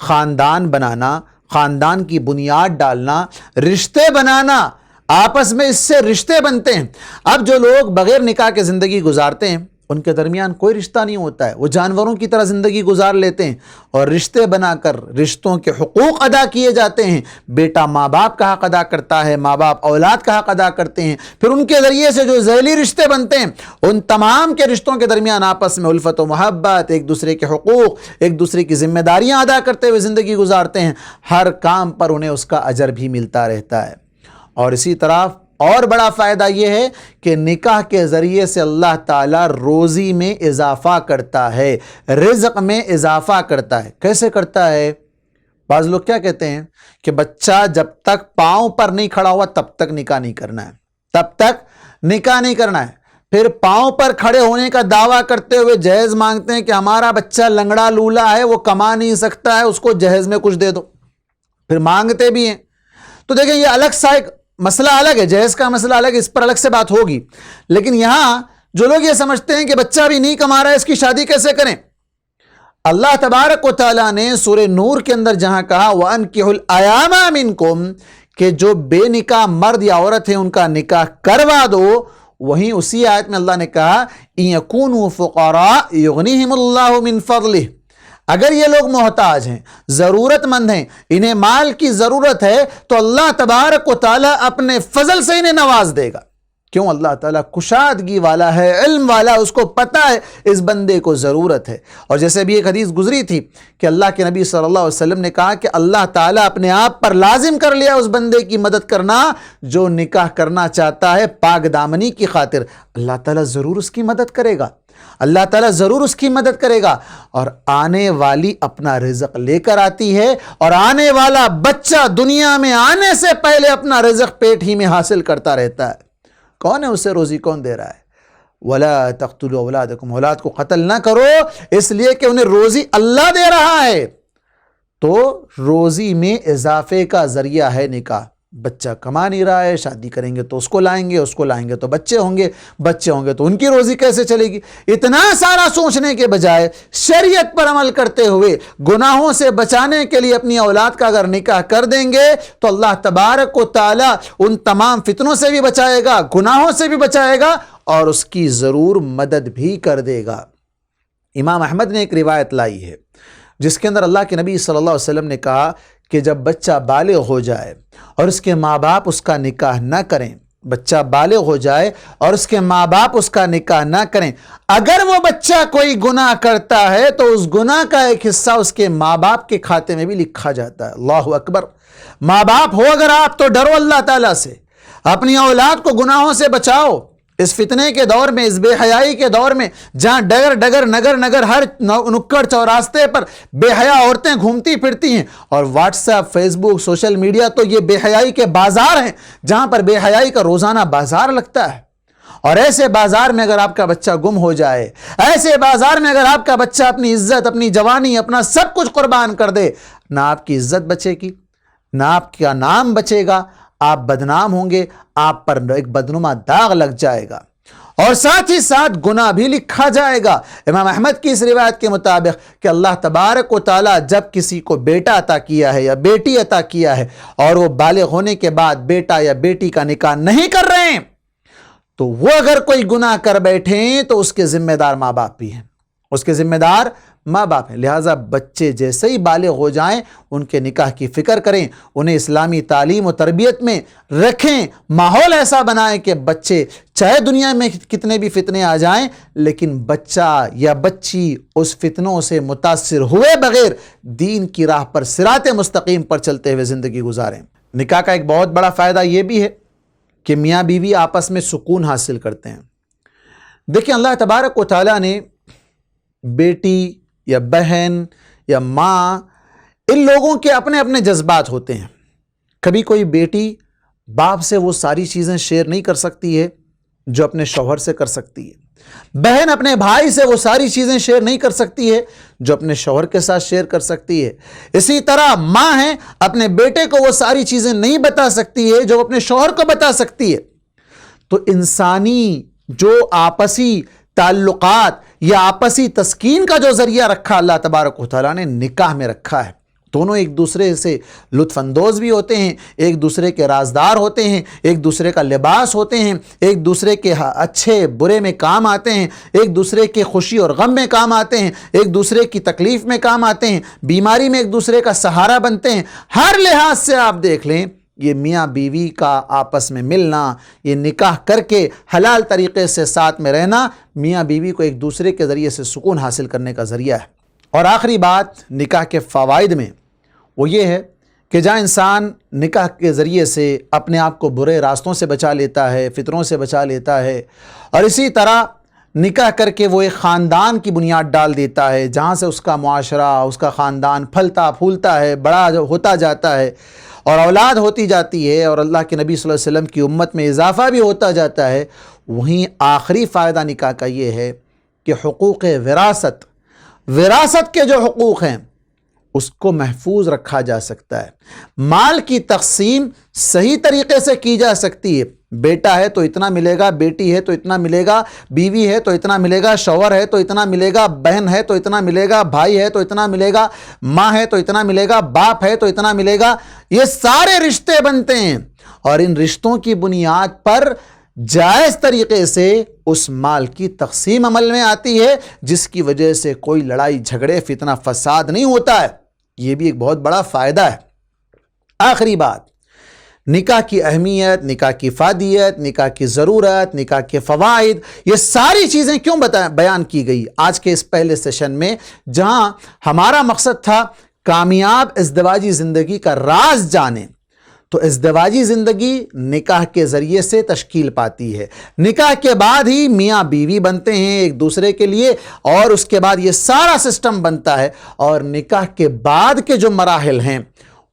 خاندان بنانا، خاندان کی بنیاد ڈالنا، رشتے بنانا، آپس میں اس سے رشتے بنتے ہیں. اب جو لوگ بغیر نکاح کے زندگی گزارتے ہیں ان کے درمیان کوئی رشتہ نہیں ہوتا ہے، وہ جانوروں کی طرح زندگی گزار لیتے ہیں، اور رشتے بنا کر رشتوں کے حقوق ادا کیے جاتے ہیں. بیٹا ماں باپ کا حق ادا کرتا ہے، ماں باپ اولاد کا حق ادا کرتے ہیں. پھر ان کے ذریعے سے جو ذیلی رشتے بنتے ہیں، ان تمام کے رشتوں کے درمیان آپس میں الفت و محبت، ایک دوسرے کے حقوق، ایک دوسرے کی ذمہ داریاں ادا کرتے ہوئے زندگی گزارتے ہیں. ہر کام پر انہیں اس کا اجر بھی ملتا رہتا ہے. اور اسی طرح اور بڑا فائدہ یہ ہے کہ نکاح کے ذریعے سے اللہ تعالیٰ روزی میں اضافہ کرتا ہے، رزق میں اضافہ کرتا ہے. کیسے کرتا ہے؟ بعض لوگ کیا کہتے ہیں کہ بچہ جب تک پاؤں پر نہیں کھڑا ہوا تب تک نکاح نہیں کرنا ہے، تب تک نکاح نہیں کرنا ہے. پھر پاؤں پر کھڑے ہونے کا دعویٰ کرتے ہوئے جہیز مانگتے ہیں کہ ہمارا بچہ لنگڑا لولا ہے، وہ کما نہیں سکتا ہے، اس کو جہیز میں کچھ دے دو. پھر مانگتے بھی ہیں. تو دیکھیں یہ الگ سا ایک مسئلہ الگ ہے، جہیز کا مسئلہ الگ ہے، اس پر الگ سے بات ہوگی. لیکن یہاں جو لوگ یہ سمجھتے ہیں کہ بچہ بھی نہیں کما رہا ہے، اس کی شادی کیسے کریں؟ اللہ تبارک و تعالیٰ نے سورہ نور کے اندر جہاں کہا وَأَنْكِحُوا الْأَيَامَ مِنْكُمْ، کہ جو بے نکاح مرد یا عورت ہیں ان کا نکاح کروا دو، وہیں اسی آیت میں اللہ نے کہا إِن يَكُونُوا فُقَرَاءَ يُغْنِهِمُ اللَّهُ مِنْ فَضْلِهِ، اگر یہ لوگ محتاج ہیں، ضرورت مند ہیں، انہیں مال کی ضرورت ہے، تو اللہ تبارک و تعالیٰ اپنے فضل سے انہیں نواز دے گا۔ کیوں؟ اللہ تعالیٰ کشادگی والا ہے، علم والا، اس کو پتہ ہے اس بندے کو ضرورت ہے۔ اور جیسے بھی ایک حدیث گزری تھی کہ اللہ کے نبی صلی اللہ علیہ وسلم نے کہا کہ اللہ تعالیٰ اپنے آپ پر لازم کر لیا اس بندے کی مدد کرنا جو نکاح کرنا چاہتا ہے پاک دامنی کی خاطر۔ اللہ تعالیٰ ضرور اس کی مدد کرے گا، اللہ تعالیٰ ضرور اس کی مدد کرے گا۔ اور آنے والی اپنا رزق لے کر آتی ہے، اور آنے والا بچہ دنیا میں آنے سے پہلے اپنا رزق پیٹ ہی میں حاصل کرتا رہتا ہے۔ کون ہے اسے روزی؟ کون دے رہا ہے؟ وَلَا تَقْتُلُوا أَوْلَادَكُمْ، اولاد کو قتل نہ کرو، اس لیے کہ انہیں روزی اللہ دے رہا ہے۔ تو روزی میں اضافے کا ذریعہ ہے نکاح۔ بچہ کما نہیں رہا ہے، شادی کریں گے تو اس کو لائیں گے، اس کو لائیں گے تو بچے ہوں گے، بچے ہوں گے تو ان کی روزی کیسے چلے گی؟ اتنا سارا سوچنے کے بجائے شریعت پر عمل کرتے ہوئے گناہوں سے بچانے کے لیے اپنی اولاد کا اگر نکاح کر دیں گے تو اللہ تبارک و تعالیٰ ان تمام فتنوں سے بھی بچائے گا، گناہوں سے بھی بچائے گا، اور اس کی ضرور مدد بھی کر دے گا۔ امام احمد نے ایک روایت لائی ہے جس کے اندر اللہ کے نبی صلی اللہ علیہ وسلم نے کہا کہ جب بچہ بالغ ہو جائے اور اس کے ماں باپ اس کا نکاح نہ کریں، بچہ بالغ ہو جائے اور اس کے ماں باپ اس کا نکاح نہ کریں، اگر وہ بچہ کوئی گناہ کرتا ہے تو اس گناہ کا ایک حصہ اس کے ماں باپ کے کھاتے میں بھی لکھا جاتا ہے۔ اللہ اکبر! ماں باپ ہو اگر آپ تو ڈرو اللہ تعالیٰ سے، اپنی اولاد کو گناہوں سے بچاؤ۔ اس فتنے کے دور میں، اس بے حیائی کے دور میں، جہاں ڈگر ڈگر نگر نگر ہر نکڑ چوراستے پر بے حیا عورتیں گھومتی پھرتی ہیں، اور واٹس ایپ، فیس بک، سوشل میڈیا تو یہ بے حیائی کے بازار ہیں جہاں پر بے حیائی کا روزانہ بازار لگتا ہے۔ اور ایسے بازار میں اگر آپ کا بچہ گم ہو جائے، ایسے بازار میں اگر آپ کا بچہ اپنی عزت، اپنی جوانی، اپنا سب کچھ قربان کر دے، نہ آپ کی عزت بچے گی، نہ آپ کا نام بچے گا، آپ بدنام ہوں گے، آپ پر ایک بدنما داغ لگ جائے گا، اور ساتھ ہی ساتھ گناہ بھی لکھا جائے گا۔ امام احمد کی اس روایت کے مطابق کہ اللہ تبارک و تعالیٰ جب کسی کو بیٹا عطا کیا ہے یا بیٹی عطا کیا ہے اور وہ بالغ ہونے کے بعد بیٹا یا بیٹی کا نکاح نہیں کر رہے ہیں، تو وہ اگر کوئی گناہ کر بیٹھیں تو اس کے ذمہ دار ماں باپ بھی ہیں، اس کے ذمہ دار ماں باپ ہیں۔ لہٰذا بچے جیسے ہی بالغ ہو جائیں ان کے نکاح کی فکر کریں، انہیں اسلامی تعلیم و تربیت میں رکھیں، ماحول ایسا بنائیں کہ بچے چاہے دنیا میں کتنے بھی فتنے آ جائیں لیکن بچہ یا بچی اس فتنوں سے متاثر ہوئے بغیر دین کی راہ پر صراط مستقیم پر چلتے ہوئے زندگی گزاریں۔ نکاح کا ایک بہت بڑا فائدہ یہ بھی ہے کہ میاں بیوی آپس میں سکون حاصل کرتے ہیں۔ دیکھیں، اللہ تبارک و تعالیٰ نے بیٹی یا بہن یا ماں، ان لوگوں کے اپنے اپنے جذبات ہوتے ہیں۔ کبھی کوئی بیٹی باپ سے وہ ساری چیزیں شیئر نہیں کر سکتی ہے جو اپنے شوہر سے کر سکتی ہے، بہن اپنے بھائی سے وہ ساری چیزیں شیئر نہیں کر سکتی ہے جو اپنے شوہر کے ساتھ شیئر کر سکتی ہے۔ اسی طرح ماں ہے، اپنے بیٹے کو وہ ساری چیزیں نہیں بتا سکتی ہے جو اپنے شوہر کو بتا سکتی ہے۔ تو انسانی جو آپسی تعلقات یا آپسی تسکین کا جو ذریعہ رکھا اللہ تبارک و تعالیٰ نے نکاح میں رکھا ہے، دونوں ایک دوسرے سے لطف اندوز بھی ہوتے ہیں، ایک دوسرے کے رازدار ہوتے ہیں، ایک دوسرے کا لباس ہوتے ہیں، ایک دوسرے کے اچھے برے میں کام آتے ہیں، ایک دوسرے کے خوشی اور غم میں کام آتے ہیں، ایک دوسرے کی تکلیف میں کام آتے ہیں، بیماری میں ایک دوسرے کا سہارا بنتے ہیں۔ ہر لحاظ سے آپ دیکھ لیں، یہ میاں بیوی کا آپس میں ملنا، یہ نکاح کر کے حلال طریقے سے ساتھ میں رہنا، میاں بیوی کو ایک دوسرے کے ذریعے سے سکون حاصل کرنے کا ذریعہ ہے۔ اور آخری بات نکاح کے فوائد میں وہ یہ ہے کہ جہاں انسان نکاح کے ذریعے سے اپنے آپ کو برے راستوں سے بچا لیتا ہے، فطروں سے بچا لیتا ہے، اور اسی طرح نکاح کر کے وہ ایک خاندان کی بنیاد ڈال دیتا ہے جہاں سے اس کا معاشرہ، اس کا خاندان پھلتا پھولتا ہے، بڑا ہوتا جاتا ہے اور اولاد ہوتی جاتی ہے، اور اللہ کے نبی صلی اللہ علیہ وسلم کی امت میں اضافہ بھی ہوتا جاتا ہے۔ وہیں آخری فائدہ نکاح کا یہ ہے کہ حقوق وراثت کے جو حقوق ہیں اس کو محفوظ رکھا جا سکتا ہے، مال کی تقسیم صحیح طریقے سے کی جا سکتی ہے۔ بیٹا ہے تو اتنا ملے گا، بیٹی ہے تو اتنا ملے گا، بیوی ہے تو اتنا ملے گا، شوہر ہے تو اتنا ملے گا، بہن ہے تو اتنا ملے گا، بھائی ہے تو اتنا ملے گا، ماں ہے تو اتنا ملے گا، باپ ہے تو اتنا ملے گا۔ یہ سارے رشتے بنتے ہیں اور ان رشتوں کی بنیاد پر جائز طریقے سے اس مال کی تقسیم عمل میں آتی ہے، جس کی وجہ سے کوئی لڑائی جھگڑے فتنہ فساد نہیں ہوتا ہے۔ یہ بھی ایک بہت بڑا فائدہ ہے۔ آخری بات، نکاح کی اہمیت، نکاح کی افادیت، نکاح کی ضرورت، نکاح کے فوائد، یہ ساری چیزیں کیوں بیان کی گئی آج کے اس پہلے سیشن میں، جہاں ہمارا مقصد تھا کامیاب ازدواجی زندگی کا راز جانیں۔ تو ازدواجی زندگی نکاح کے ذریعے سے تشکیل پاتی ہے، نکاح کے بعد ہی میاں بیوی بنتے ہیں ایک دوسرے کے لیے، اور اس کے بعد یہ سارا سسٹم بنتا ہے۔ اور نکاح کے بعد کے جو مراحل ہیں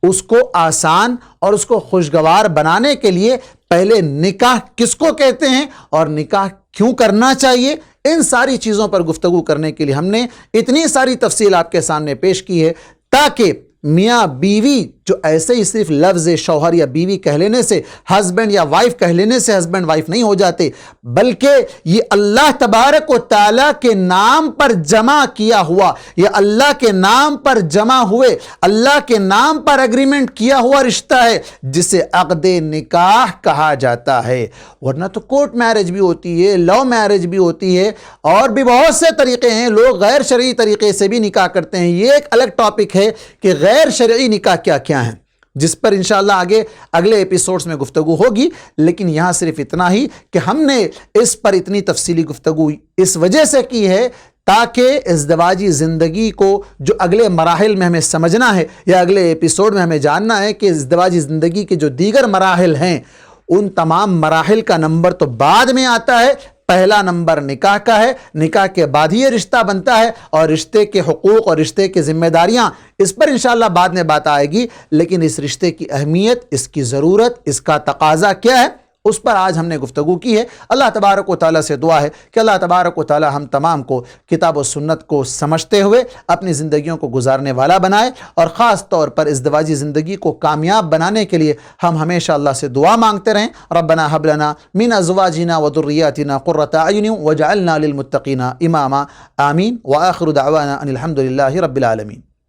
اس کو آسان اور اس کو خوشگوار بنانے کے لیے پہلے نکاح کس کو کہتے ہیں اور نکاح کیوں کرنا چاہیے، ان ساری چیزوں پر گفتگو کرنے کے لیے ہم نے اتنی ساری تفصیل آپ کے سامنے پیش کی ہے، تاکہ میاں بیوی جو ایسے ہی صرف لفظ شوہر یا بیوی کہہ لینے سے، ہسبینڈ یا وائف کہہ لینے سے ہسبینڈ وائف نہیں ہو جاتے، بلکہ یہ اللہ تبارک و تعالیٰ کے نام پر جمع کیا ہوا، یہ اللہ کے نام پر جمع ہوئے، اللہ کے نام پر اگریمنٹ کیا ہوا رشتہ ہے، جسے عقد نکاح کہا جاتا ہے۔ ورنہ تو کورٹ میرج بھی ہوتی ہے، لو میرج بھی ہوتی ہے، اور بھی بہت سے طریقے ہیں، لوگ غیر شرعی طریقے سے بھی نکاح کرتے ہیں۔ یہ ایک الگ ٹاپک ہے کہ غیر شرعی نکاح کیا کیا ہیں، جس پر انشاءاللہ آگے اگلے ایپیسوڈز میں گفتگو ہوگی، لیکن یہاں صرف اتنا ہی کہ ہم نے اس پر اتنی تفصیلی گفتگو اس وجہ سے کی ہے تاکہ ازدواجی زندگی کو جو اگلے مراحل میں ہمیں سمجھنا ہے یا اگلے ایپیسوڈ میں ہمیں جاننا ہے کہ ازدواجی زندگی کے جو دیگر مراحل ہیں، ان تمام مراحل کا نمبر تو بعد میں آتا ہے، پہلا نمبر نکاح کا ہے، نکاح کے بعد ہی یہ رشتہ بنتا ہے، اور رشتے کے حقوق اور رشتے کی ذمہ داریاں اس پر انشاءاللہ بعد میں بات آئے گی، لیکن اس رشتے کی اہمیت، اس کی ضرورت، اس کا تقاضا کیا ہے، اس پر آج ہم نے گفتگو کی ہے۔ اللہ تبارک و تعالیٰ سے دعا ہے کہ اللہ تبارک و تعالیٰ ہم تمام کو کتاب و سنت کو سمجھتے ہوئے اپنی زندگیوں کو گزارنے والا بنائے، اور خاص طور پر ازدواجی زندگی کو کامیاب بنانے کے لیے ہم ہمیشہ اللہ سے دعا مانگتے رہیں، ربنا هب لنا من ازواجنا وذرياتنا قرة اعين واجعلنا للمتقين اماما، آمین، وآخر دعوانا ان الحمد للہ رب العالمین۔